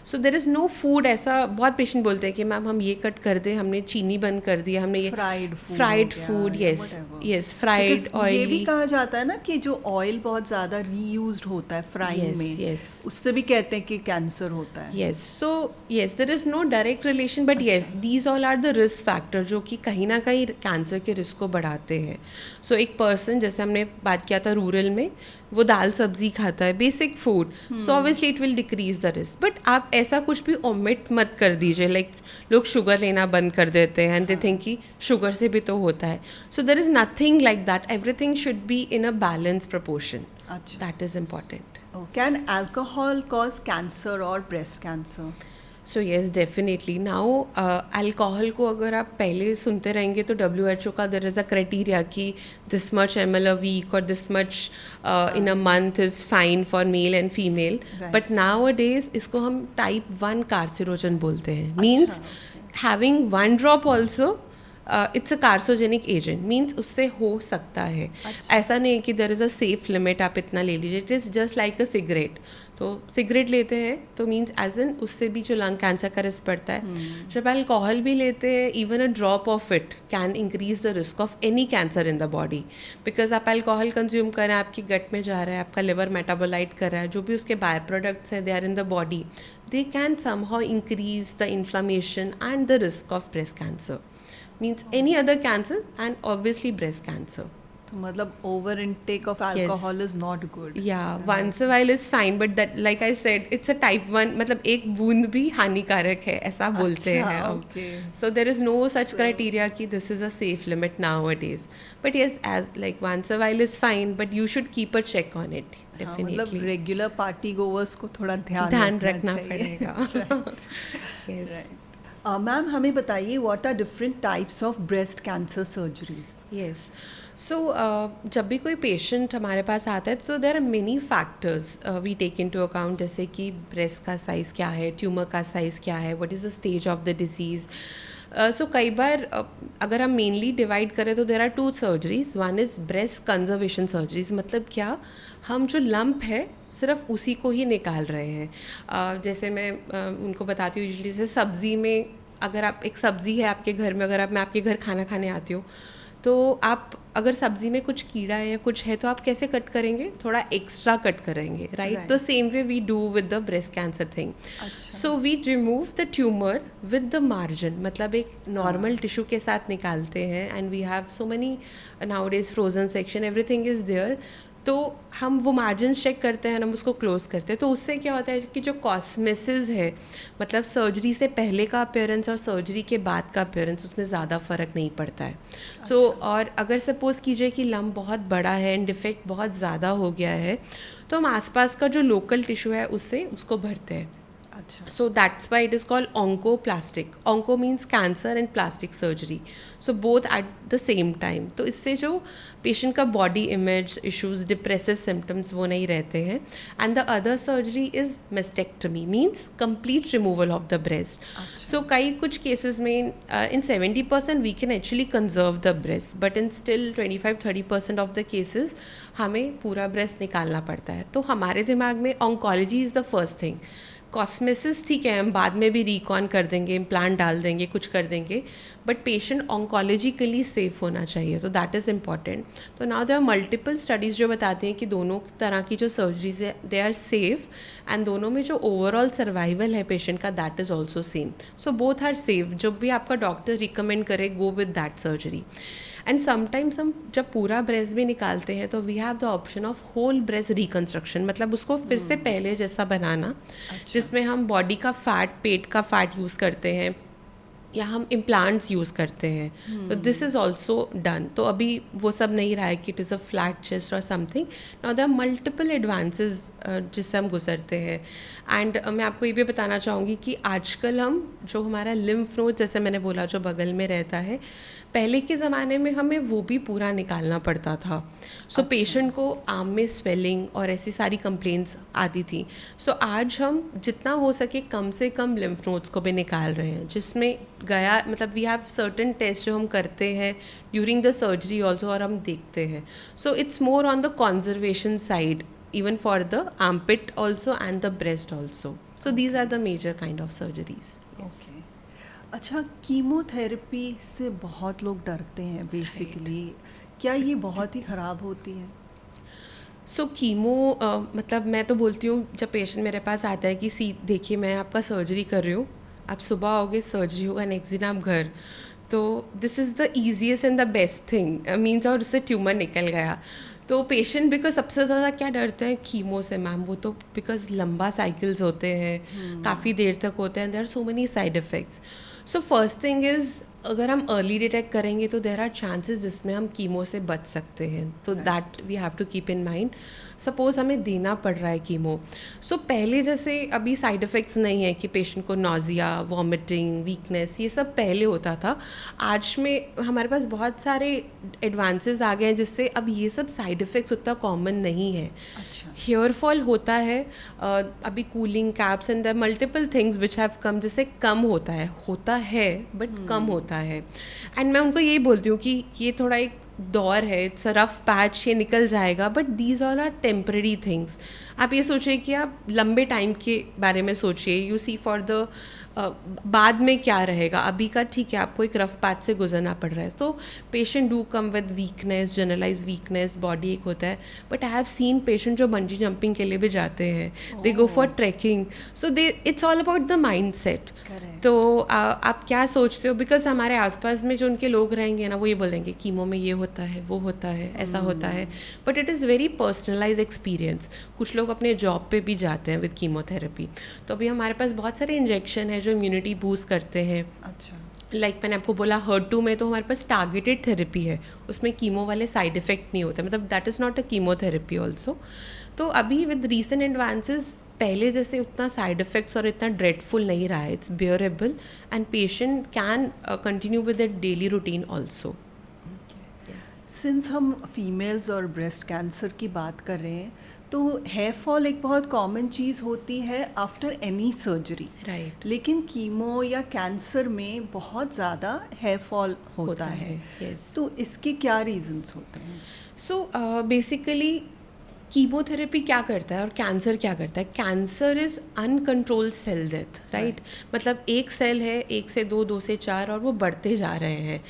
So there is no food. ऐसा बहुत पेशेंट बोलते हैं कि मैम हम ये कट कर दें, हमने चीनी बंद कर दिया, हमने ये fried food. Yes, fried oil. ये भी कहा जाता है ना कि जो ऑयल बहुत ज़्यादा रीयूज्ड होता है फ्राइंग में, उससे भी कहते हैं कि कैंसर होता है. Yes. So yes, there is no direct relation, but yes, these all are the risk factor जो कि कहीं ना कहीं कैंसर के रिस्क को बढ़ाते हैं. सो एक पर्सन, जैसे हमने बात किया था रूरल में, वो दाल सब्जी खाता है, basic food, so obviously it will decrease the risk. But आप ऐसा कुछ भी ओमिट मत कर दीजिए. लाइक लोग शुगर लेना बंद कर देते हैं एंड दे थिंक कि शुगर से भी तो होता है. So there is nothing like that. Everything should be in a balance proportion. That is important. Can alcohol cause cancer और breast cancer? So yes, definitely. Now alcohol को अगर आप पहले सुनते रहेंगे तो WHO का देयर इज़ अ क्राइटेरिया कि this much ml a week और this much in a month is fine for male and female. But now a days इसको हम टाइप 1 कार्सिनोजन बोलते हैं. Means having 1 drop also it's a carcinogenic agent. Means उससे हो सकता है. ऐसा नहीं है कि there is a safe limit, आप इतना ले लीजिए. It is just like a cigarette. तो सिगरेट लेते हैं तो मीन्स एज इन उससे भी जो लंग कैंसर का रिस्क बढ़ता है. जब अल्कोहल भी लेते हैं, even a drop of it can increase the risk of any cancer in the body. Because आप अल्कोहल कंज्यूम कर रहे हैं, आपकी गट में जा रहा है, आपका लिवर मेटाबोलाइट कर रहा है, जो भी उसके बाय प्रोडक्ट्स हैं they are in the body. They can somehow increase the inflammation and the risk of breast cancer. Means any other cancer and obviously breast cancer. तो मतलब over intake of alcohol is not good. Yeah once a while is fine, but that like I said it's a type 1, मतलब एक बूंद भी हानिकारक है ऐसा बोलते हैं अब. So there is no such criteria कि this is a safe limit now a days. But yes, as like once a while is fine, but you should keep a check on it. मतलब regular party goers को थोड़ा ध्यान रखना पड़ेगा. Ma'am हमें बताइए, what are different types of breast cancer surgeries? Yes. So जब भी कोई पेशेंट हमारे पास आता है तो there are many factors we take into account. जैसे कि ब्रेस्ट का साइज़ क्या है, ट्यूमर का साइज़ क्या है, what is the stage of the disease. So कई बार अगर हम मेनली डिवाइड करें तो there are 2 surgeries. One is breast conservation surgeries. मतलब क्या, हम जो लंप है सिर्फ उसी को ही निकाल रहे हैं. जैसे मैं उनको बताती हूँ यूजली, जैसे सब्ज़ी में, अगर आप एक सब्ज़ी है आपके घर में, अगर मैं आपके घर खाना खाने आती हूँ तो आप अगर सब्ज़ी में कुछ कीड़ा है या कुछ है तो आप कैसे कट करेंगे, थोड़ा एक्स्ट्रा कट करेंगे, राइट? तो same way we do with the breast cancer thing. So we remove the tumour with the margin. मतलब एक नॉर्मल टिश्यू के साथ निकालते हैं and we have so many nowadays frozen section, everything is there. तो हम वो margin check करते हैं, हम उसको क्लोज करते हैं. तो उससे क्या होता है कि जो कॉस्मेसिस है, मतलब सर्जरी से पहले का अपीयरेंस और सर्जरी के बाद का अपीयरेंस, उसमें ज़्यादा फ़र्क नहीं पड़ता है. सो और अगर सपोज़ कीजिए कि लंप बहुत बड़ा है एंड डिफेक्ट बहुत ज़्यादा हो गया है, तो हम आसपास का जो लोकल टिश्यू है उससे उसको भरते हैं. So that's why it is called oncoplastic. Onco means cancer and plastic surgery. So both at the same time. तो इससे जो पेशेंट का body image issues, depressive symptoms वो नहीं रहते हैं. And the other surgery is mastectomy, means complete removal of the breast. So कई कुछ केसेस में in 70% we can actually conserve the breast, but in still 25-30% of the cases हमें पूरा breast निकालना पड़ता है. तो हमारे दिमाग में oncology is the first thing. कॉस्मेसिस ठीक है, हम बाद में भी रिकॉन कर देंगे, इम्प्लांट डाल देंगे, कुछ कर देंगे, बट पेशेंट ऑन्कोलॉजिकली सेफ होना चाहिए. तो दैट इज़ इम्पॉर्टेंट. तो now there are multiple studies जो बताती हैं कि दोनों तरह की जो सर्जरीज है दे आर सेफ, एंड दोनों में जो ओवरऑल सर्वाइवल है पेशेंट का that is also same. So both are safe. जब भी आपका डॉक्टर रिकमेंड करे, go with that surgery. And sometimes हम जब पूरा ब्रेस्ट भी निकालते हैं तो we have the option of whole breast reconstruction. मतलब उसको फिर से पहले जैसा बनाना, जिसमें हम बॉडी का फैट, पेट का फैट यूज़ करते हैं या हम इम्प्लांट्स यूज़ करते हैं. तो दिस इज़ ऑल्सो डन. तो अभी वो सब नहीं रहा है कि it is a flat chest और something. Now there are multiple advances जिससे हम गुजरते हैं. एंड मैं आपको ये भी बताना चाहूँगी कि आजकल हम जो हमारा लिम्फ नोड, जैसे मैंने बोला, जो बगल में रहता है, पहले के ज़माने में हमें वो भी पूरा निकालना पड़ता था. सो पेशेंट को आर्म में स्वेलिंग और ऐसी सारी कंप्लेंट्स आती थी. सो आज हम जितना हो सके कम से कम लिम्फ नोड्स को भी निकाल रहे हैं, जिसमें गया, मतलब वी हैव सर्टेन टेस्ट जो हम करते हैं ड्यूरिंग द सर्जरी ऑल्सो, और हम देखते हैं. So it's more on the conservation side, even for the armpit also and the breast also. So these are the major kind of surgeries. Yes. Okay. अच्छा, chemotherapy से बहुत लोग डरते हैं बेसिकली. क्या ये बहुत ही ख़राब होती है? सो कीमो मतलब मैं तो बोलती हूँ, जब पेशेंट मेरे पास आता है कि देखिए मैं आपका सर्जरी कर रही हूँ, आप सुबह आओगे, सर्जरी होगा, नेक्स्ट दिन आप घर, तो this is the easiest and the best thing means, और उससे ट्यूमर निकल गया. तो पेशेंट बिकॉज सबसे ज़्यादा क्या डरते हैं कीमो से मैम, वो तो बिकॉज लंबा साइकिल्स होते हैं, काफ़ी देर तक होते हैं, there are so many side effects. So first thing is अगर हम अर्ली डिटेक्ट करेंगे तो देर आर चांसेस जिसमें हम कीमो से बच सकते हैं. तो that we have to keep in mind. Suppose हमें देना पड़ रहा है कीमो, सो पहले जैसे अभी साइड इफ़ेक्ट्स नहीं है कि पेशेंट को नॉजिया, वॉमिटिंग, वीकनेस, ये सब पहले होता था. आज में हमारे पास बहुत सारे एडवांसेस आ गए हैं जिससे अब ये सब साइड इफ़ेक्ट्स उतना कॉमन नहीं है. अच्छा. हेयर फॉल होता है, अभी cooling caps and the multiple things which have come, जिससे कम होता है बट कम होता है. एंड मैं उनको यही बोलती हूँ कि ये थोड़ा एक दौर है, इट्स अ रफ पैच, ये निकल जाएगा, but these all are temporary things. आप ये सोचिए कि आप लंबे टाइम के बारे में सोचिए, यू सी फॉर द बाद में क्या रहेगा. अभी का ठीक है, आपको एक रफ पैच से गुजरना पड़ रहा है, तो patient do come with weakness, generalize weakness, body एक होता है. But I have seen patient जो बंजी जंपिंग के लिए भी जाते हैं, they go for trekking. So they it's all about the mind set. तो आप क्या सोचते हो, बिकॉज हमारे आसपास में जो उनके लोग रहेंगे ना, वो ये बोलेंगे कीमो में ये होता है, वो होता है, ऐसा होता है. But it is very personalize experience. कुछ लोग अपने जॉब पे भी जाते हैं विद कीमोथेरेपी. तो अभी हमारे पास बहुत सारे इंजेक्शन है जो इम्यूनिटी बूस्ट करते हैं. अच्छा. लाइक मैंने आपको बोला HER2 में तो हमारे पास टारगेटेड थेरेपी है, उसमें कीमो वाले साइड इफेक्ट नहीं होते, मतलब that is not a chemotherapy also. तो अभी विद रीसेंट एडवांसेस पहले जैसे उतना साइड इफ़ेक्ट्स और इतना ड्रेडफुल नहीं रहा है. It's bearable and patient can continue with the daily routine also. Since हम फीमेल्स और ब्रेस्ट कैंसर की बात कर रहे हैं, तो हेयर फॉल एक बहुत कॉमन चीज़ होती है आफ्टर एनी सर्जरी. राइट. लेकिन कीमो या कैंसर में बहुत ज़्यादा हेयर फॉल होता है. यस. तो इसके क्या रीजंस होते हैं? सो बेसिकली कीमोथेरेपी क्या करता है और कैंसर क्या करता है. Cancer is uncontrolled cell death, right. मतलब एक सेल है, 1 से 2, 2 से 4, और वो बढ़ते जा रहे हैं.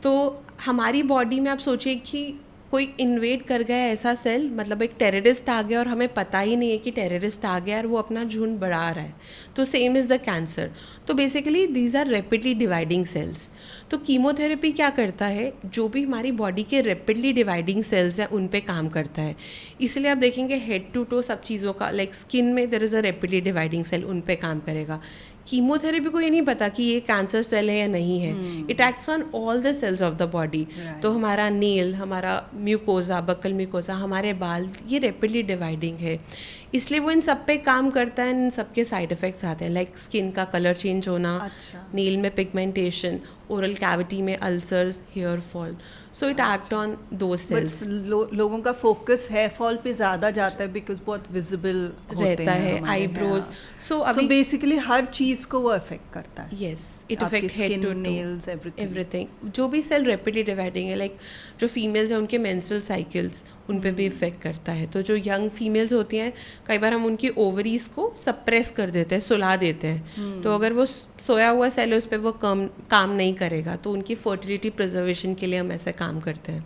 तो हमारी बॉडी में आप सोचिए कि कोई इन्वेड कर गया ऐसा सेल, मतलब एक टेररिस्ट आ गया और हमें पता ही नहीं है कि टेररिस्ट आ गया और वो अपना झुंड बढ़ा रहा है. तो सेम इज़ द कैंसर. तो basically these are rapidly dividing cells. तो कीमोथेरेपी क्या करता है, जो भी हमारी बॉडी के रैपिडली डिवाइडिंग सेल्स हैं उन पे काम करता है. इसलिए आप देखेंगे हेड टू टो सब चीज़ों का, लाइक स्किन में there is a rapidly dividing cell, उन पे काम करेगा. कीमोथेरेपी को ये नहीं पता कि ये कैंसर सेल है या नहीं है. It acts on all the cells of the body. तो हमारा नेल, हमारा म्यूकोजा, बकल म्यूकोजा, हमारे बाल, ये रैपिडली डिवाइडिंग है, इसलिए वो इन सब पे काम करता है. इन सब के साइड इफ़ेक्ट्स आते हैं, लाइक स्किन का कलर चेंज होना, नेल में पिगमेंटेशन, ओरल कैविटी में ulcers, hair fall. So it act on दो सेल्स. लोगों का फोकस हेयर फॉल पे ज़्यादा जाता है बिकॉज बहुत विजिबल रहता है, आईब्रोज. सो अभी बेसिकली हर चीज़ को वो अफेक्ट करता है. Yes, it affect head to nails, everything. जो भी सेल रैपिडली डिवाइडिंग है, लाइक जो फीमेल्स हैं उनके मेंस्ट्रुअल साइकिल्स, उन पे भी इफेक्ट करता है. तो जो यंग फीमेल्स होती हैं, कई बार हम उनकी ओवरीज को सप्रेस कर देते हैं, सुला देते हैं. तो अगर वो सोया हुआ सेल है उस पर वो काम नहीं करेगा, तो उनकी फर्टिलिटी प्रिजर्वेशन के लिए हम ऐसा काम करते हैं.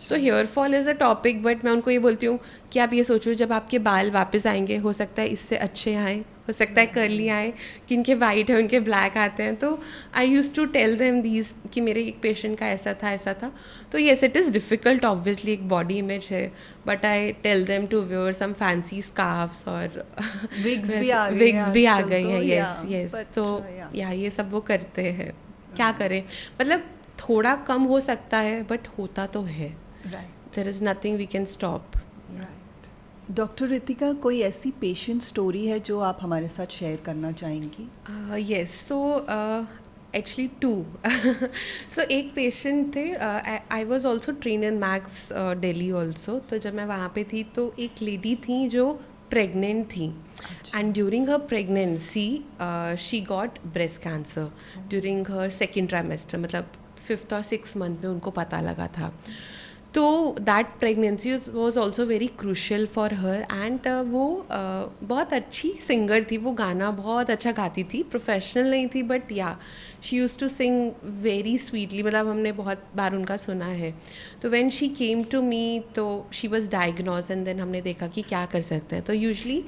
So here fall is a topic, but मैं उनको ये बोलती हूँ कि आप ये सोचो जब आपके बाल वापस आएंगे, हो सकता है इससे अच्छे आए, हो सकता है कर्ली आए, कि इनके वाइट है उनके ब्लैक आते हैं. तो I use to tell them these कि मेरे एक पेशेंट का ऐसा था. तो yes, it is difficult, obviously एक बॉडी इमेज है, but I tell them to wear some fancy scarves और विग्स भी आ गई हैं. यस. तो या ये सब वो करते हैं. क्या करें, मतलब थोड़ा कम हो सकता है बट होता तो है. There is nothing we can stop. Doctor Ritika, कोई ऐसी पेशेंट स्टोरी है जो आप हमारे साथ शेयर करना चाहेंगी? यस. So actually 2. सो एक पेशेंट थे, I was also train in max Delhi also. तो जब मैं वहाँ पे थी तो एक लेडी थी जो प्रेग्नेंट थी, and during her pregnancy she got breast cancer during her second trimester, मतलब 5th और 6th मंथ में उनको पता लगा था. तो that pregnancy was also very crucial for her. And वो बहुत अच्छी सिंगर थी, वो गाना बहुत अच्छा गाती थी, प्रोफेशनल नहीं थी, but yeah she use to sing very sweetly, मतलब हमने बहुत बार उनका सुना है. तो when she came to me, तो she was diagnose, and then हमने देखा कि क्या कर सकते हैं. तो यूजली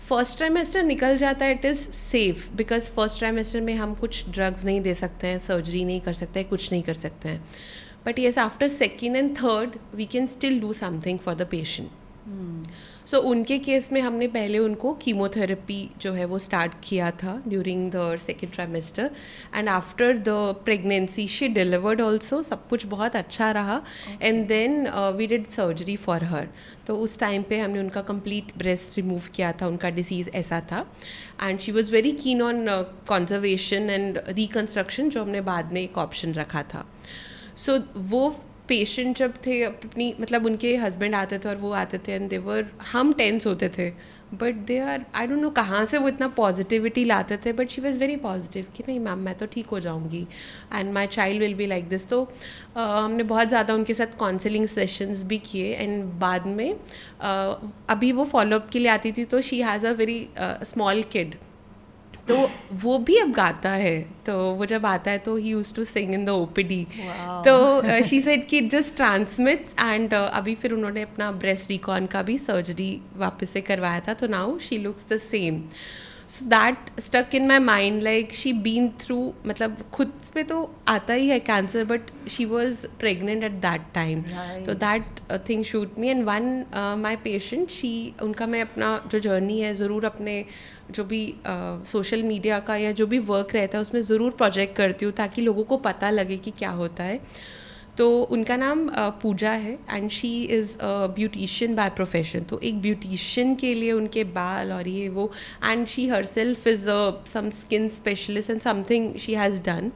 फर्स्ट ट्राइमेस्टर निकल जाता है, it is safe, because first trimester में हम कुछ ड्रग्स नहीं दे सकते हैं, सर्जरी नहीं कर सकते हैं, कुछ नहीं कर सकते हैं. But yes, after second and third, we can still do something for the patient. सो उनके केस में हमने पहले उनको कीमोथेरेपी जो है वो स्टार्ट किया था during the second trimester, and after the pregnancy she delivered also, सब कुछ बहुत अच्छा रहा, and then we did surgery for her. तो उस टाइम पे हमने उनका कंप्लीट ब्रेस्ट रिमूव किया था, उनका डिसीज़ ऐसा था, and she was very keen on conservation and reconstruction, जो हमने बाद में एक ऑप्शन रखा था. सो वो पेशेंट जब थे अपनी, मतलब उनके हस्बैंड आते थे और वो आते थे, एंड देवर, हम टेंस होते थे, but they are, I don't know कहाँ से वो इतना पॉजिटिविटी लाते थे, but she was very positive कि नहीं मैम मैं तो ठीक हो जाऊँगी and my child will be like this. तो हमने बहुत ज़्यादा उनके साथ काउंसलिंग सेशंस भी किए, एंड बाद में अभी वो फॉलोअप के लिए आती थी, तो she has a very small kid, तो वो भी अब गाता है. तो वो जब आता है तो he use to sing in the OPD. तो शी सेड कि इट जस्ट ट्रांसमिट्स, एंड अभी फिर उन्होंने अपना ब्रेस्ट रिकॉन का भी सर्जरी वापस से करवाया था, तो now she looks the same. So that stuck in my mind, like she been through, मतलब खुद पे तो आता ही है cancer, but she was pregnant at that time, तो that thing shoot me. And one my patient, she, उनका मैं अपना जो जर्नी है ज़रूर अपने जो भी सोशल मीडिया का या जो भी वर्क रहता है उसमें ज़रूर प्रोजेक्ट करती हूँ, ताकि लोगों को पता लगे कि क्या होता है. तो उनका नाम पूजा है, and she is a beautician by profession. तो एक ब्यूटिशियन के लिए उनके बाल और ये वो, and she herself is some skin specialist and something she has done.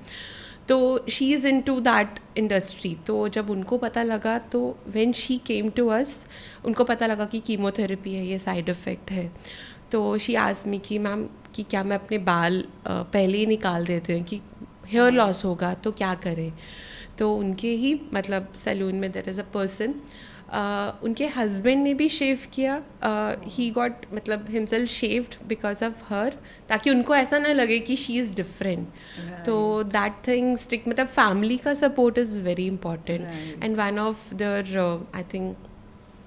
तो she is into that industry. तो जब उनको पता लगा, तो when she came to us, उनको पता लगा कि कीमोथेरेपी है, ये साइड इफ़ेक्ट है. तो शी आस्क्ड मी कि मैम कि क्या मैं अपने बाल पहले ही निकाल देते हैं, कि हेयर लॉस होगा तो क्या करें. तो उनके ही मतलब सैलून में देयर इज़ अ पर्सन, उनके हस्बैंड ने भी शेव किया, ही गॉट मतलब himself shaved because of her, ताकि उनको ऐसा ना लगे कि शी इज़ डिफरेंट. तो दैट थिंग स्टिक, मतलब फैमिली का support is very important. And one of their, I think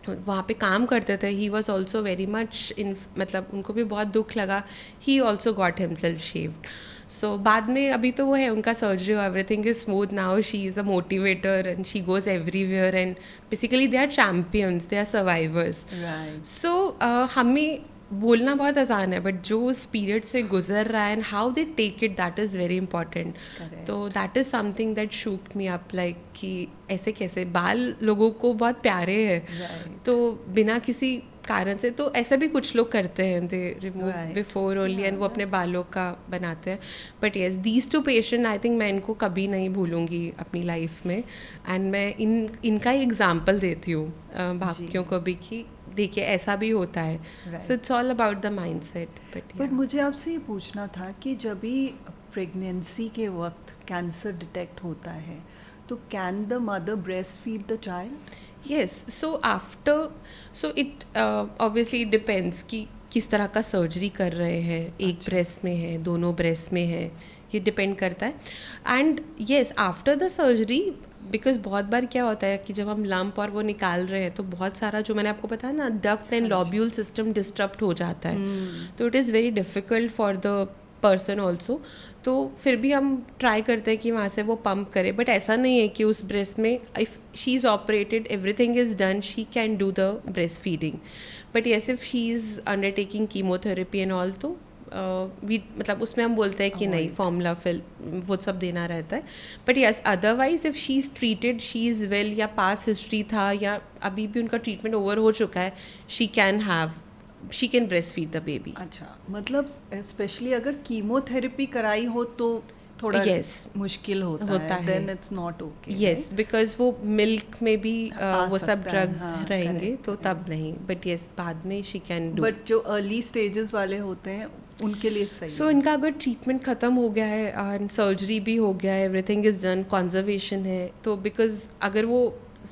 वहाँ पे काम करते थे, he was also very much in, मतलब उनको भी बहुत दुख लगा, he also got himself shaved. सो बाद में अभी तो वो है, उनका surgery, everything is smooth now, she is a motivator and she goes everywhere, and basically they are champions, they are survivors. So हमें बोलना बहुत आसान है, बट जो उस पीरियड से गुजर रहा है and how they take it, that is very important. तो that is something that shook me up, like कि ऐसे कैसे बाल लोगों को बहुत प्यारे हैं, तो बिना किसी कारण से, तो ऐसा भी कुछ लोग करते हैं, they remove before only, and वो अपने बालों का बनाते हैं. But yes, these two patient, I think मैं इनको कभी नहीं भूलूंगी अपनी लाइफ में, एंड मैं इनका ही एग्जाम्पल देती हूँ बाकियों को भी, कि देखिए ऐसा भी होता है. So it's all about the mindset. But मुझे आपसे ये पूछना था कि जब भी प्रेगनेंसी के वक्त कैंसर डिटेक्ट होता है, तो can the mother breast feed the child? Yes, so after, so it obviously depends कि किस तरह का सर्जरी कर रहे हैं, एक ब्रेस्ट में है, दोनों ब्रेस्ट में है, ये डिपेंड करता है. And yes, after the surgery, because बहुत बार क्या होता है कि जब हम लंप और वो निकाल रहे हैं, तो बहुत सारा जो मैंने आपको बताया ना, duct and lobule system disturb हो जाता है. तो it is very difficult for the person also. तो फिर भी हम ट्राई करते हैं कि वहाँ से वो पंप करे, बट ऐसा नहीं है कि उस ब्रेस्ट में, if she is operated, everything is done, she can do the breast feeding. But yes, if she is undertaking chemotherapy and all, तो वी मतलब उसमें हम बोलते हैं कि नहीं, फॉर्मूला फिल वो सब देना रहता है. But yes, otherwise if she is treated, she is well, या पास हिस्ट्री था, या अभी भी उनका ट्रीटमेंट ओवर हो चुका है, she can breast feed the baby. अच्छा, मतलब स्पेशली अगर कीमोथेरेपी कराई हो तो थोड़ा मुश्किल होता है, then it's not okay. Yes, because वो मिल्क में भी वो सब ड्रग्स रहेंगे, तो तब नहीं. बट यस, बाद में शी कैन डू. बट जो अर्ली स्टेजेस वाले होते हैं उनके लिए सही. सो इनका अगर ट्रीटमेंट ख़त्म हो गया है एंड सर्जरी भी हो गया है, एवरीथिंग इज़ डन, कंजर्वेशन है, तो बिकॉज अगर वो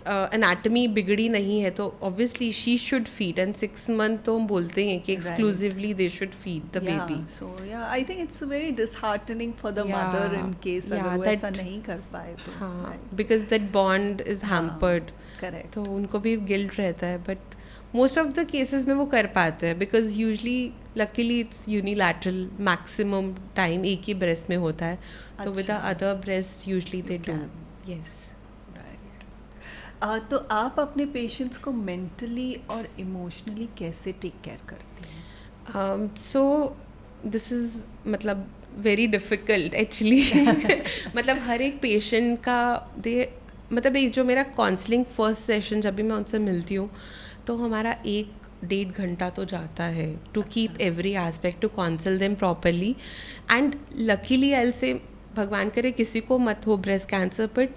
एनाटमी बिगड़ी नहीं है, तो obviously she should feed, and 6 months तो हम बोलते हैं कि exclusively they should feed the baby. So yeah I think it's very disheartening for the mother in case अगर वो ऐसा नहीं कर पाए तो. हाँ, because that bond is hampered. Correct. तो उनको भी गिल्ट रहता है, but most of the cases में वो कर पाते हैं, because usually luckily it's unilateral, maximum time एक ही ब्रेस्ट में होता है, तो with the other breast usually they do. Yes. तो आप अपने पेशेंट्स को मेंटली और इमोशनली कैसे टेक केयर करती हैं? सो दिस इज़ मतलब वेरी डिफ़िकल्ट एक्चुअली मतलब हर एक पेशेंट का दे मतलब एक जो मेरा काउंसलिंग फर्स्ट सेशन जब भी मैं उनसे मिलती हूँ तो हमारा 1-1.5 घंटा तो जाता है to keep every aspect to counsel them properly and luckily I say भगवान करे किसी को मत हो breast cancer but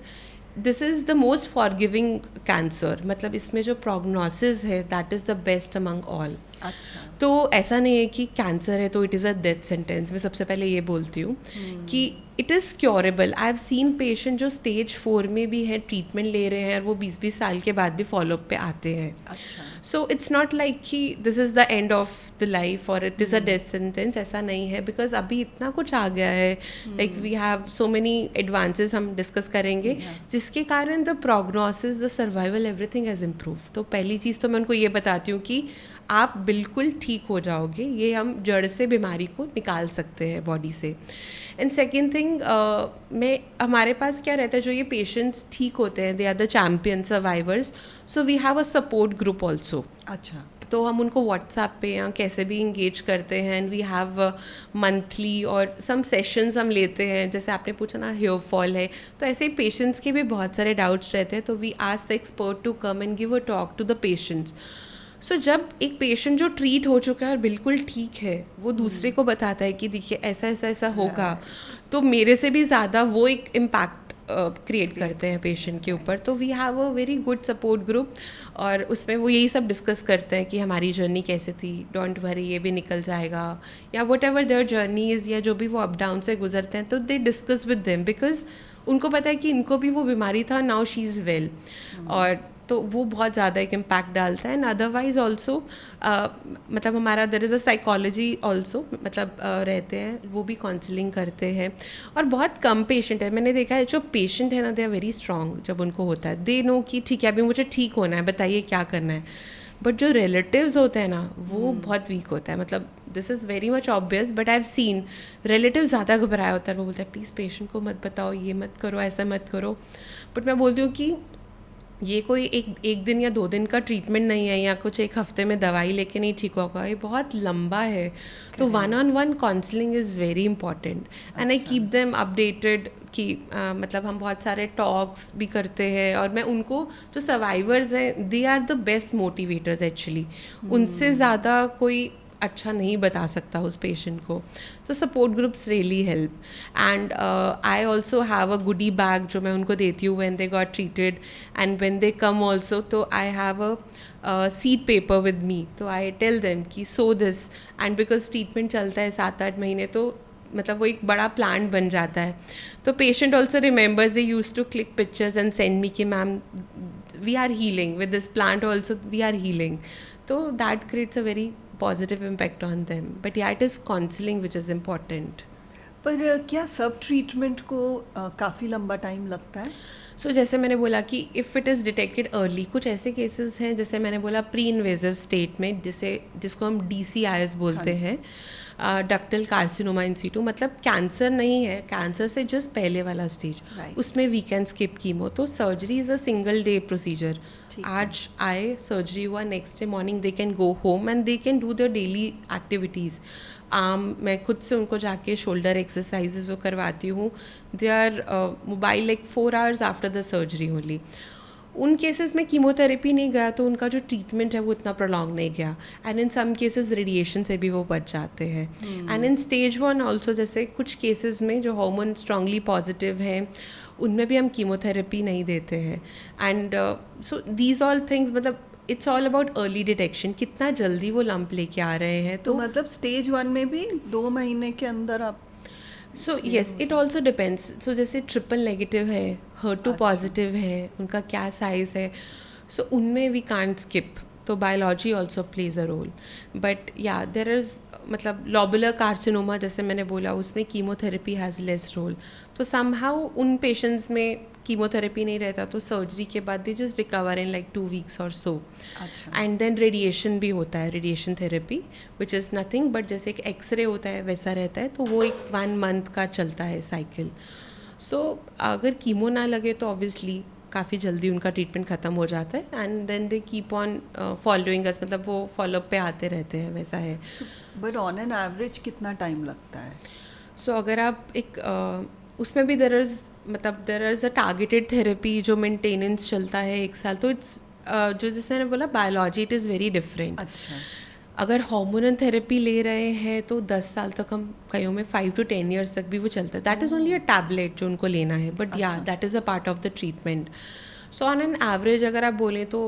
this is the most forgiving cancer मतलब इसमें जो प्रोग्नोसिस है that is the best among all. अच्छा। तो ऐसा नहीं है कि कैंसर है तो it is a death sentence. मैं सबसे पहले ये बोलती हूँ कि it is curable. I have seen patient जो स्टेज 4 में भी है, ट्रीटमेंट ले रहे हैं और वो 20-20 साल के बाद भी फॉलोअप पे आते हैं। अच्छा। सो इट्स नॉट लाइक कि this is the end of the life और it is a death sentence, ऐसा नहीं है बिकॉज अभी इतना कुछ आ गया है। Like we have so many advances हम डिस्कस करेंगे जिसके कारण the prognosis, the survival, everything has improve. तो पहली चीज़ तो मैं उनको ये बताती हूँ कि आप बिल्कुल ठीक हो जाओगे, ये हम जड़ से बीमारी को निकाल सकते हैं बॉडी से। एंड सेकेंड थिंग मैं हमारे पास क्या रहता है, जो ये पेशेंट्स ठीक होते हैं they are the champion survivors, so we have a support group also. अच्छा। तो हम उनको व्हाट्सएप पे या कैसे भी इंगेज करते हैं एंड वी हैव मंथली और सम सेशंस हम लेते हैं। जैसे आपने पूछा ना हेयर फॉल है, तो ऐसे ही पेशेंट्स के भी बहुत सारे डाउट्स रहते हैं, तो we ask the expert to come and give a talk to the patients. So जब एक पेशेंट जो ट्रीट हो चुका है और बिल्कुल ठीक है, वो दूसरे को बताता है कि देखिए ऐसा ऐसा ऐसा होगा, तो मेरे से भी ज़्यादा वो एक इम्पैक्ट क्रिएट करते हैं पेशेंट के ऊपर। तो we have a very good support group और उसमें वो यही सब डिस्कस करते हैं कि हमारी जर्नी कैसे थी, डोंट वरी ये भी निकल जाएगा, या what ever their journey is, या जो भी वो अप डाउन से गुजरते हैं, तो they discuss with them because उनको पता है कि इनको भी वो बीमारी था, नाउ शी इज़ वेल। और तो वो बहुत ज़्यादा एक इम्पैक्ट डालता है। एंड अदरवाइज ऑल्सो मतलब हमारा there is a psychology also, मतलब रहते हैं, वो भी काउंसलिंग करते हैं। और बहुत कम पेशेंट है, मैंने देखा है जो पेशेंट है ना, दे आर वेरी स्ट्रॉन्ग। जब उनको होता है दे नो कि ठीक है अभी मुझे ठीक होना है, बताइए क्या करना है। बट जो रिलेटिव्स होते हैं ना, वो बहुत वीक होता है। मतलब this is very much obvious but I have scene relative ज़्यादा घबराया होता है। वो बोलता है प्लीज़ पेशेंट को मत बताओ, ये मत करो, ऐसा मत करो। बट मैं बोलती हूँ कि ये कोई एक दिन या 2 दिन का ट्रीटमेंट नहीं है, या कुछ एक हफ्ते में दवाई लेके नहीं ठीक होगा, ये बहुत लंबा है। तो 1-on-1 counselling is very important and I keep them updated कि मतलब हम बहुत सारे टॉक्स भी करते हैं। और मैं उनको, जो सर्वाइवर्स हैं, they are the best motivators actually. उनसे ज़्यादा कोई अच्छा नहीं बता सकता उस पेशेंट को। तो support groups really help. And I also have a goody bag जो मैं उनको देती हूँ when they got treated and when they come also. तो I have a seed paper with me, तो आई टेल देम कि sow this, and because treatment चलता है 7-8 महीने, तो मतलब वो एक बड़ा प्लान बन जाता है। तो patient also remembers, they use to click pictures and send me कि ma'am we are healing with this plant also, we are healing. तो that creates a very positive impact on them. But yeah, it is counseling which is important. पर क्या सब treatment को काफ़ी लंबा time लगता है? सो जैसे मैंने बोला कि if it is detected early, कुछ ऐसे केसेस हैं जैसे मैंने बोला प्री इन्वेजिव स्टेट में, जिसको हम DCIS बोलते हैं, डक्टल कार्सिनोमा इन सीटू, मतलब कैंसर नहीं है, कैंसर से जस्ट पहले वाला स्टेज, उसमें वी कैन स्किप कीमो। तो surgery is a single day procedure. आज आए, सर्जरी हुआ, next day morning they can go home and they can do their daily activities. मैं खुद से उनको जाके शोल्डर एक्सरसाइजेज वो करवाती हूँ। They are mobile like 4 hours after the surgery only. उन केसेस में कीमोथेरेपी नहीं गया तो उनका जो ट्रीटमेंट है वो इतना प्रोलॉन्ग नहीं गया, and in some cases radiation से भी वो बच जाते हैं। एंड इन स्टेज 1 ऑल्सो, जैसे कुछ केसेस में जो हार्मोन स्ट्रांगली पॉजिटिव हैं, उनमें भी हम कीमोथेरेपी नहीं देते हैं। And so these all things, मतलब it's all about early detection, कितना जल्दी वो लंप लेके आ रहे हैं। तो मतलब स्टेज 1 में भी 2 महीने के अंदर आप? So yes, it also depends. So जैसे ट्रिपल नेगेटिव है, HER2 पॉजिटिव है, उनका क्या साइज़ है, सो उनमें वी कांट स्किप। तो biology also plays a role. But या देर इज़, मतलब लॉबुलर कार्सिनोमा जैसे मैंने बोला, उसमें कीमोथेरेपी हैज़ लेस रोल। तो समहाउ उन पेशेंट्स में कीमोथेरेपी नहीं रहता, तो सर्जरी के बाद they just recover in like 2 weeks और सो। एंड देन रेडिएशन भी होता है, radiation therapy, which is nothing but जैसे एक एक्सरे होता है वैसा रहता है। तो वो एक 1 month का चलता है साइकिल। सो अगर कीमो ना लगे तो ऑब्वियसली काफ़ी जल्दी उनका ट्रीटमेंट ख़त्म हो जाता है and then they keep on following us, मतलब वो फॉलोअप पे आते रहते हैं, वैसा है। बट ऑन एन एवरेज कितना टाइम लगता है? सो अगर आप एक उसमें भी there is a targeted therapy जो मेंटेनेंस चलता है 1 साल, तो इट्स जो जैसे मैंने बोला biology it is very different. अच्छा, अगर हार्मोनल थेरेपी ले रहे हैं तो 10 साल तक, हम कईयों में 5 to 10 years तक भी वो चलता है। That is only a tablet जो उनको लेना है, बट या अच्छा। That is a part of the treatment. So on an average अगर आप बोलें तो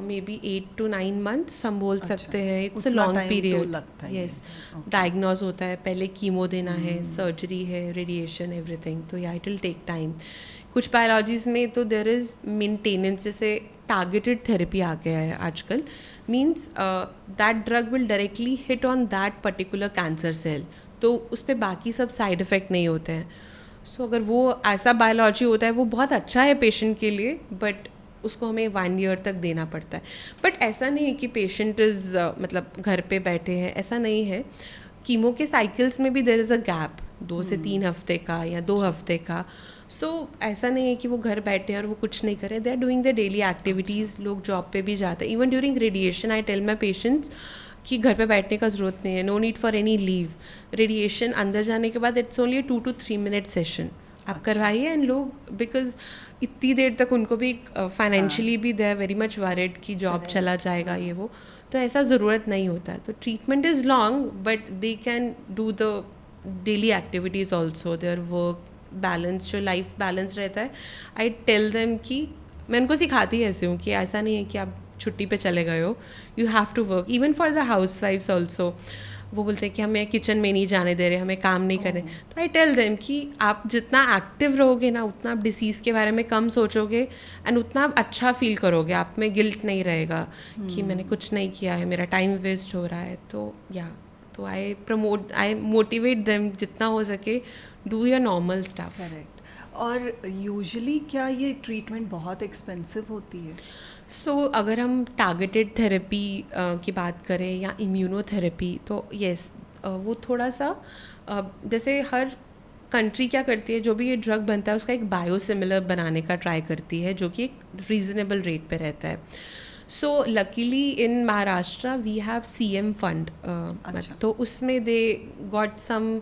मे बी 8 to 9 months हम बोल अच्छा, सकते हैं। इट्स अ उतना लॉन्ग time तो पीरियड। लगता ही है। Yes, Okay. डायग्नोज होता है, पहले कीमो देना है, सर्जरी है, रेडिएशन, एवरीथिंग, तो या इट विल टेक टाइम। कुछ बायोलॉजीज में तो देर इज़ मेंटेनेंस, जैसे टारगेटेड थेरेपी आ गया है आजकल, means that drug will directly hit on that particular cancer cell, तो उस पर बाकी सब साइड इफ़ेक्ट नहीं होते हैं। सो अगर वो ऐसा बायोलॉजी होता है वो बहुत अच्छा है पेशेंट के लिए, बट उसको हमें 1 year तक देना पड़ता है। बट ऐसा नहीं है कि पेशेंट इज़ मतलब घर पे बैठे हैं, ऐसा नहीं है। कीमो के साइकिल्स में भी देयर इज़ अ गैप, 2 से 3 हफ्ते का या 2 हफ्ते का। सो ऐसा नहीं है कि वो घर बैठे हैं और वो कुछ नहीं करें, they are doing the daily activities. लोग जॉब पे भी जाते हैं। Even during radiation I tell my patients कि घर पे बैठने का ज़रूरत नहीं है, no need for any leave. Radiation अंदर जाने के बाद it's only 2 to 3 minute session आप करवाइए। एंड लोग, बिकॉज इतनी देर तक उनको भी फाइनेंशियली भी they are very much worried कि जॉब चला जाएगा ये वो, तो ऐसा ज़रूरत नहीं होता है। तो treatment is long but they can do the daily activities also, their work balance, जो लाइफ बैलेंस रहता है। आई टेल देम कि मैं उनको सिखाती ऐसे हूँ कि ऐसा नहीं है कि आप छुट्टी पे चले गए हो, you have to work. Even for the house wives also, वो बोलते हैं कि हमें किचन में नहीं जाने दे रहे, हमें काम नहीं करने। तो आई टेल देम कि आप जितना एक्टिव रहोगे ना, उतना आप डिसीज़ के बारे में कम सोचोगे एंड उतना आप अच्छा फील करोगे, आप में गिल्ट नहीं रहेगा कि मैंने कुछ नहीं किया है, मेरा टाइम वेस्ट हो रहा है। तो या तो आई मोटिवेट देम जितना हो सके, do your normal stuff. Correct. और यूजुअली क्या ये ट्रीटमेंट बहुत एक्सपेंसिव होती है? सो अगर हम टारगेटेड थेरेपी की बात करें या इम्यूनोथेरेपी, तो येस वो थोड़ा सा जैसे हर कंट्री क्या करती है, जो भी ये ड्रग बनता है उसका एक बायोसिमिलर बनाने का ट्राई करती है, जो कि एक रीज़नेबल रेट पे रहता है। So luckily in Maharashtra we have CM fund, तो उसमें दे गॉट सम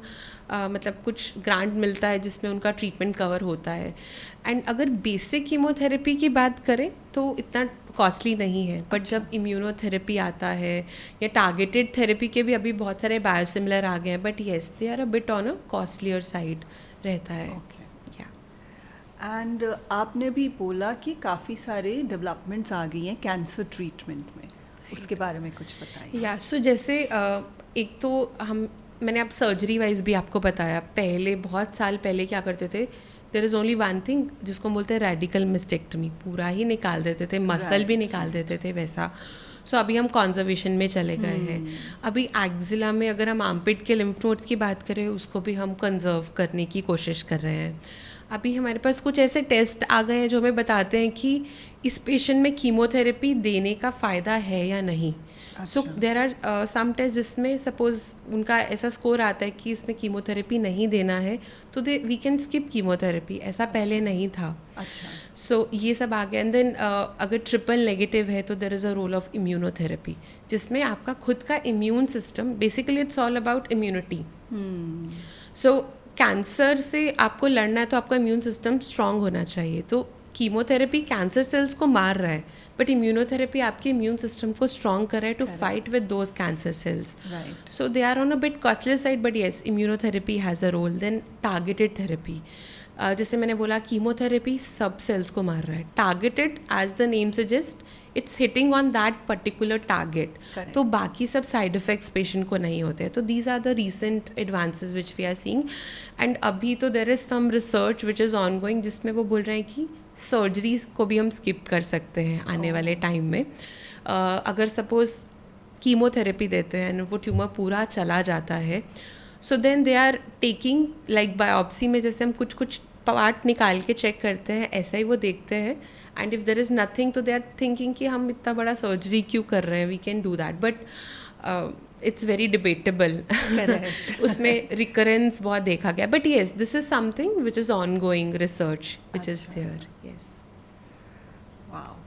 मतलब कुछ ग्रांट मिलता है जिसमें उनका ट्रीटमेंट कवर होता है। एंड अगर बेसिक कीमोथेरेपी की बात करें तो इतना कॉस्टली नहीं है, बट जब इम्यूनोथेरेपी आता है या टारगेटेड थेरेपी के भी अभी बहुत सारे बायोसिमिलर आ गए हैं, but yes they are a bit on a costlier side रहता है। एंड आपने भी बोला कि काफ़ी सारे डेवलपमेंट्स आ गई हैं कैंसर ट्रीटमेंट में, उसके बारे में कुछ बताइए। या सो जैसे एक तो मैंने अब सर्जरी वाइज भी आपको बताया, पहले बहुत साल पहले क्या करते थे, there is only one thing जिसको बोलते हैं रेडिकल मिस्टेक्टमी, पूरा ही निकाल देते थे, मसल भी निकाल देते थे वैसा। सो अभी हम कॉन्जर्वेशन में चले गए हैं। अभी एक्जिला में अगर हम आर्मपिट के लिम्फ नोड्स की बात करें, उसको भी हम कंजर्व करने की कोशिश कर रहे हैं। अभी हमारे पास कुछ ऐसे टेस्ट आ गए हैं जो हमें बताते हैं कि इस पेशेंट में कीमोथेरेपी देने का फ़ायदा है या नहीं। सो देर आर सम टेस्ट जिसमें सपोज उनका ऐसा स्कोर आता है कि इसमें कीमोथेरेपी नहीं देना है, तो वी कैन स्किप कीमोथेरेपी, ऐसा पहले नहीं था। अच्छा। सो ये सब आ गया। एंड देन अगर ट्रिपल नेगेटिव है तो there is a role of immunotherapy, जिसमें आपका खुद का immune system, basically it's all about immunity. So cancer से आपको लड़ना है तो आपका इम्यून सिस्टम स्ट्रांग होना चाहिए। तो कीमोथेरेपी कैंसर सेल्स को मार रहा है, बट इम्यूनोथेरेपी आपके इम्यून सिस्टम को स्ट्रांग कर रहा है to fight with those cancer cells. So they are on a bit costly side, but yes immunotherapy has a role. Then targeted therapy, जैसे मैंने बोला कीमोथेरेपी सब सेल्स को मार रहा है, targeted as the name suggest it's hitting on that particular target, तो बाकी सब साइड इफ़ेक्ट्स पेशेंट को नहीं होते हैं। तो these are the recent advances which we are seeing. And अभी तो there is some research which is ongoing, जिसमें वो बोल रहे हैं कि सर्जरीज को भी हम स्किप कर सकते हैं आने वाले टाइम में। अगर सपोज कीमोथेरेपी देते हैं और वो ट्यूमर पूरा चला जाता है, so then they are taking like biopsy में जैसे हम कुछ कुछ पार्ट निकाल के चेक करते हैं, ऐसा ही वो देखते हैं। And if there is nothing तो दे आर थिंकिंग कि हम इतना बड़ा सर्जरी क्यों कर रहे हैं, we can do that, but it's very debatable. उसमें रिकरेंस बहुत देखा गया, but yes this is something which is ongoing research which is there. Yes. Wow.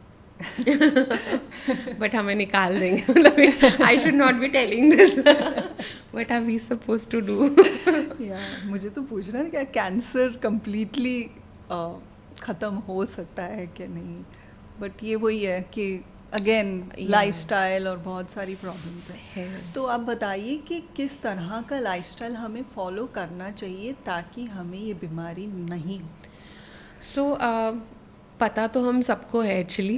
But हमें निकाल देंगे, मतलब I should not be telling this, what are we suppose to do. या मुझे तो पूछना है क्या कैंसर कम्प्लीटली ख़त्म हो सकता है कि नहीं, बट ये वही है कि अगेन Yeah. लाइफस्टाइल और बहुत सारी प्रॉब्लम्स हैं। है। तो आप बताइए कि किस तरह का लाइफस्टाइल हमें फॉलो करना चाहिए ताकि हमें ये बीमारी नहीं हो। सो पता तो हम सबको है एक्चुअली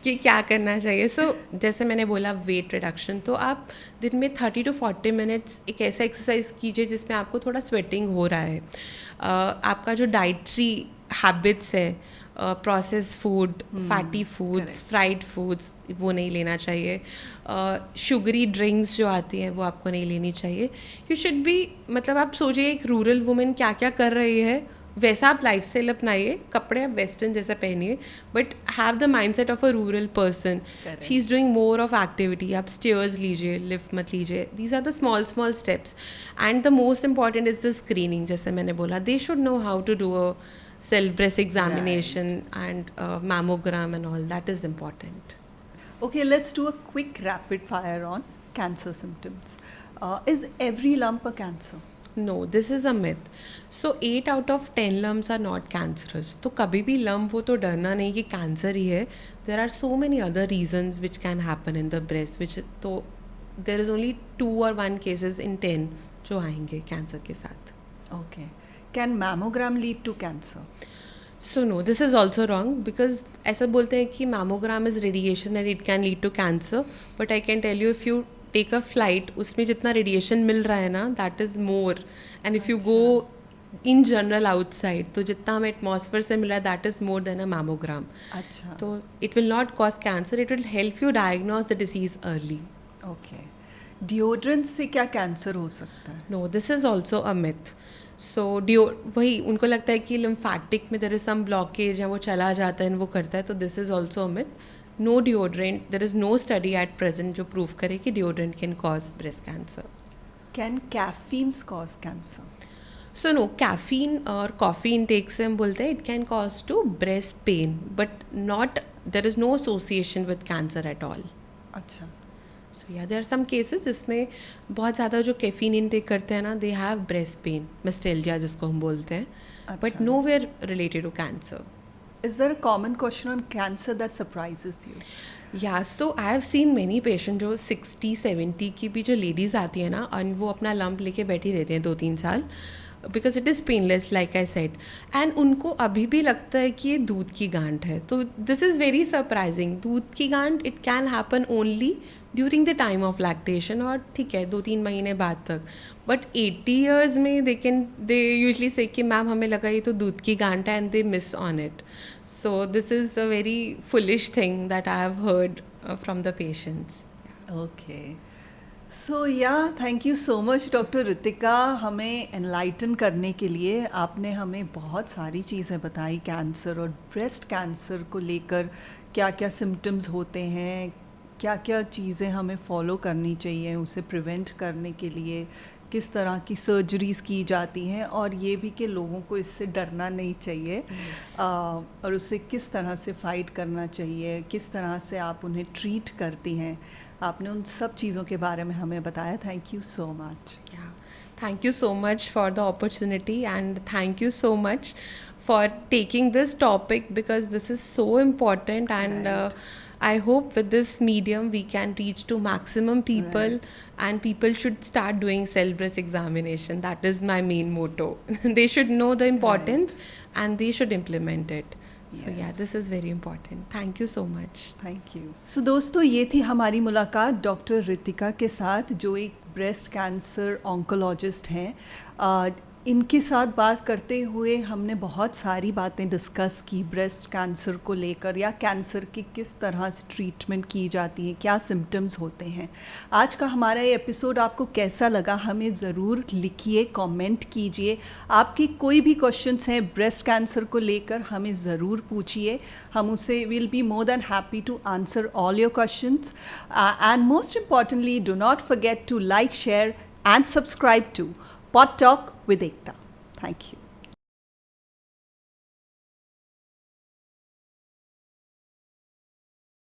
कि क्या करना चाहिए। सो जैसे मैंने बोला वेट रिडक्शन, तो आप दिन में 30 to 40 मिनट्स एक ऐसा एक्सरसाइज कीजिए जिसमें आपको थोड़ा स्वेटिंग हो रहा है। आपका जो डाइट्री हैबिट्स है, process food, fatty foods, correct. Fried foods, वो नहीं लेना चाहिए। शुगरी ड्रिंक्स जो आती हैं वो आपको नहीं लेनी चाहिए। यू शुड बी, मतलब आप सोचिए एक रूरल वुमेन क्या क्या कर रही है, वैसा आप लाइफस्टाइल अपनाइए। कपड़े आप वेस्टर्न जैसा पहनिए, but have the mindset of a rural person. Correct. She is doing more of activity. आप स्टेयर्स लीजिए, लिफ्ट मत लीजिए। These are the small small steps, and the most important is the screening. जैसे मैंने बोला, they should know how to do a self breast examination and mammogram and all. That is important. Okay, let's do a quick rapid fire on cancer symptoms. Is every lump a cancer? No, this is a myth. So 8 out of 10 lumps are not cancerous. तो कभी भी lump हो तो डरना नहीं कि cancer ही है. There are so many other reasons which can happen in the breast, which तो there is only 2 or 1 cases in 10 जो आएंगे कैंसर के साथ. Okay. Can mammogram lead to cancer? So no, this is also wrong, because ऐसा बोलते हैं कि mammogram is radiation and it can lead to cancer, but I can tell you if you take a flight, उसमें जितना radiation मिल रहा है ना, that is more, and if you go in general outside, तो जितना हमें atmosphere से मिल रहा है, that is more than a mammogram. अच्छा. तो it will not cause cancer, it will help you diagnose the disease early. Okay. Deodorant से क्या कैंसर हो सकता है? No, this is also a myth. सो वही उनको लगता है कि लिम्फैटिक में देयर इज सम ब्लॉकेज या वो चला जाता है, वो करता है, तो this is also a myth. No deodorant, there is no study at present जो प्रूव करे कि deodorant can cause breast cancer. Can caffeines cause cancer? So no, caffeine और कॉफ़ी इनटेक से हम बोलते हैं it can cause to breast pain, but not, there is no association with cancer at all. अच्छा. So या there are some cases जिसमें बहुत ज़्यादा जो कैफीन इनटेक करते हैं ना, they have breast pain, mastalgia जिसको हम बोलते हैं, but nowhere related to cancer. Is there a common question on cancer that surprises you? Yeah so I have seen many patient जो 60-70 की भी जो लेडीज़ आती है ना, और वो अपना लंप लेके बैठी रहती हैं 2-3 साल, because it is painless like I said, and उनको अभी भी लगता है कि ये दूध की गांठ है। तो दिस इज़ वेरी सरप्राइजिंग। दूध की गांठ it can happen only during the time of lactation, और ठीक है 2-3 महीने बाद तक, बट 80 years में दे यूजली से कि मैम हमें लगा ये तो दूध की गांठ है, and they miss on it. So this is a very foolish thing that I have heard from the patients. Okay. So yeah, thank you so much doctor Ritika, हमें एनलाइटन करने के लिए। आपने हमें बहुत सारी चीज़ें बताई कैंसर और ब्रेस्ट कैंसर को लेकर, क्या क्या सिम्टम्स होते हैं, क्या क्या चीज़ें हमें फॉलो करनी चाहिए उसे प्रिवेंट करने के लिए, किस तरह की सर्जरीज़ की जाती हैं, और ये भी कि लोगों को इससे डरना नहीं चाहिए। और उसे किस तरह से फ़ाइट करना चाहिए, किस तरह से आप उन्हें ट्रीट करती हैं। आपने उन सब चीज़ों के बारे में हमें बताया। Thank you so much. Thank you so much for the opportunity, and thank you so much for taking this topic, because this is so important, and Right. I hope with this medium we can reach to maximum people, Right. and people should start doing self breast examination. That is my main motto. They should know the importance, and they should implement it. So yeah, Yes. this is very important. Thank you so much. Thank you. So दोस्तों, ये थी हमारी मुलाकात doctor Ritika के साथ, जो एक breast cancer oncologist हैं। इनके साथ बात करते हुए हमने बहुत सारी बातें डिस्कस की ब्रेस्ट कैंसर को लेकर, या कैंसर की किस तरह से ट्रीटमेंट की जाती है, क्या सिम्टम्स होते हैं। आज का हमारा ये एपिसोड आपको कैसा लगा हमें ज़रूर लिखिए, कमेंट कीजिए। आपकी कोई भी क्वेश्चंस हैं ब्रेस्ट कैंसर को लेकर, हमें ज़रूर पूछिए। हम उसे will be more than happy to answer all your questions, and most importantly do not forget to like, share and subscribe to Pod Talk with Ekta. Thank you.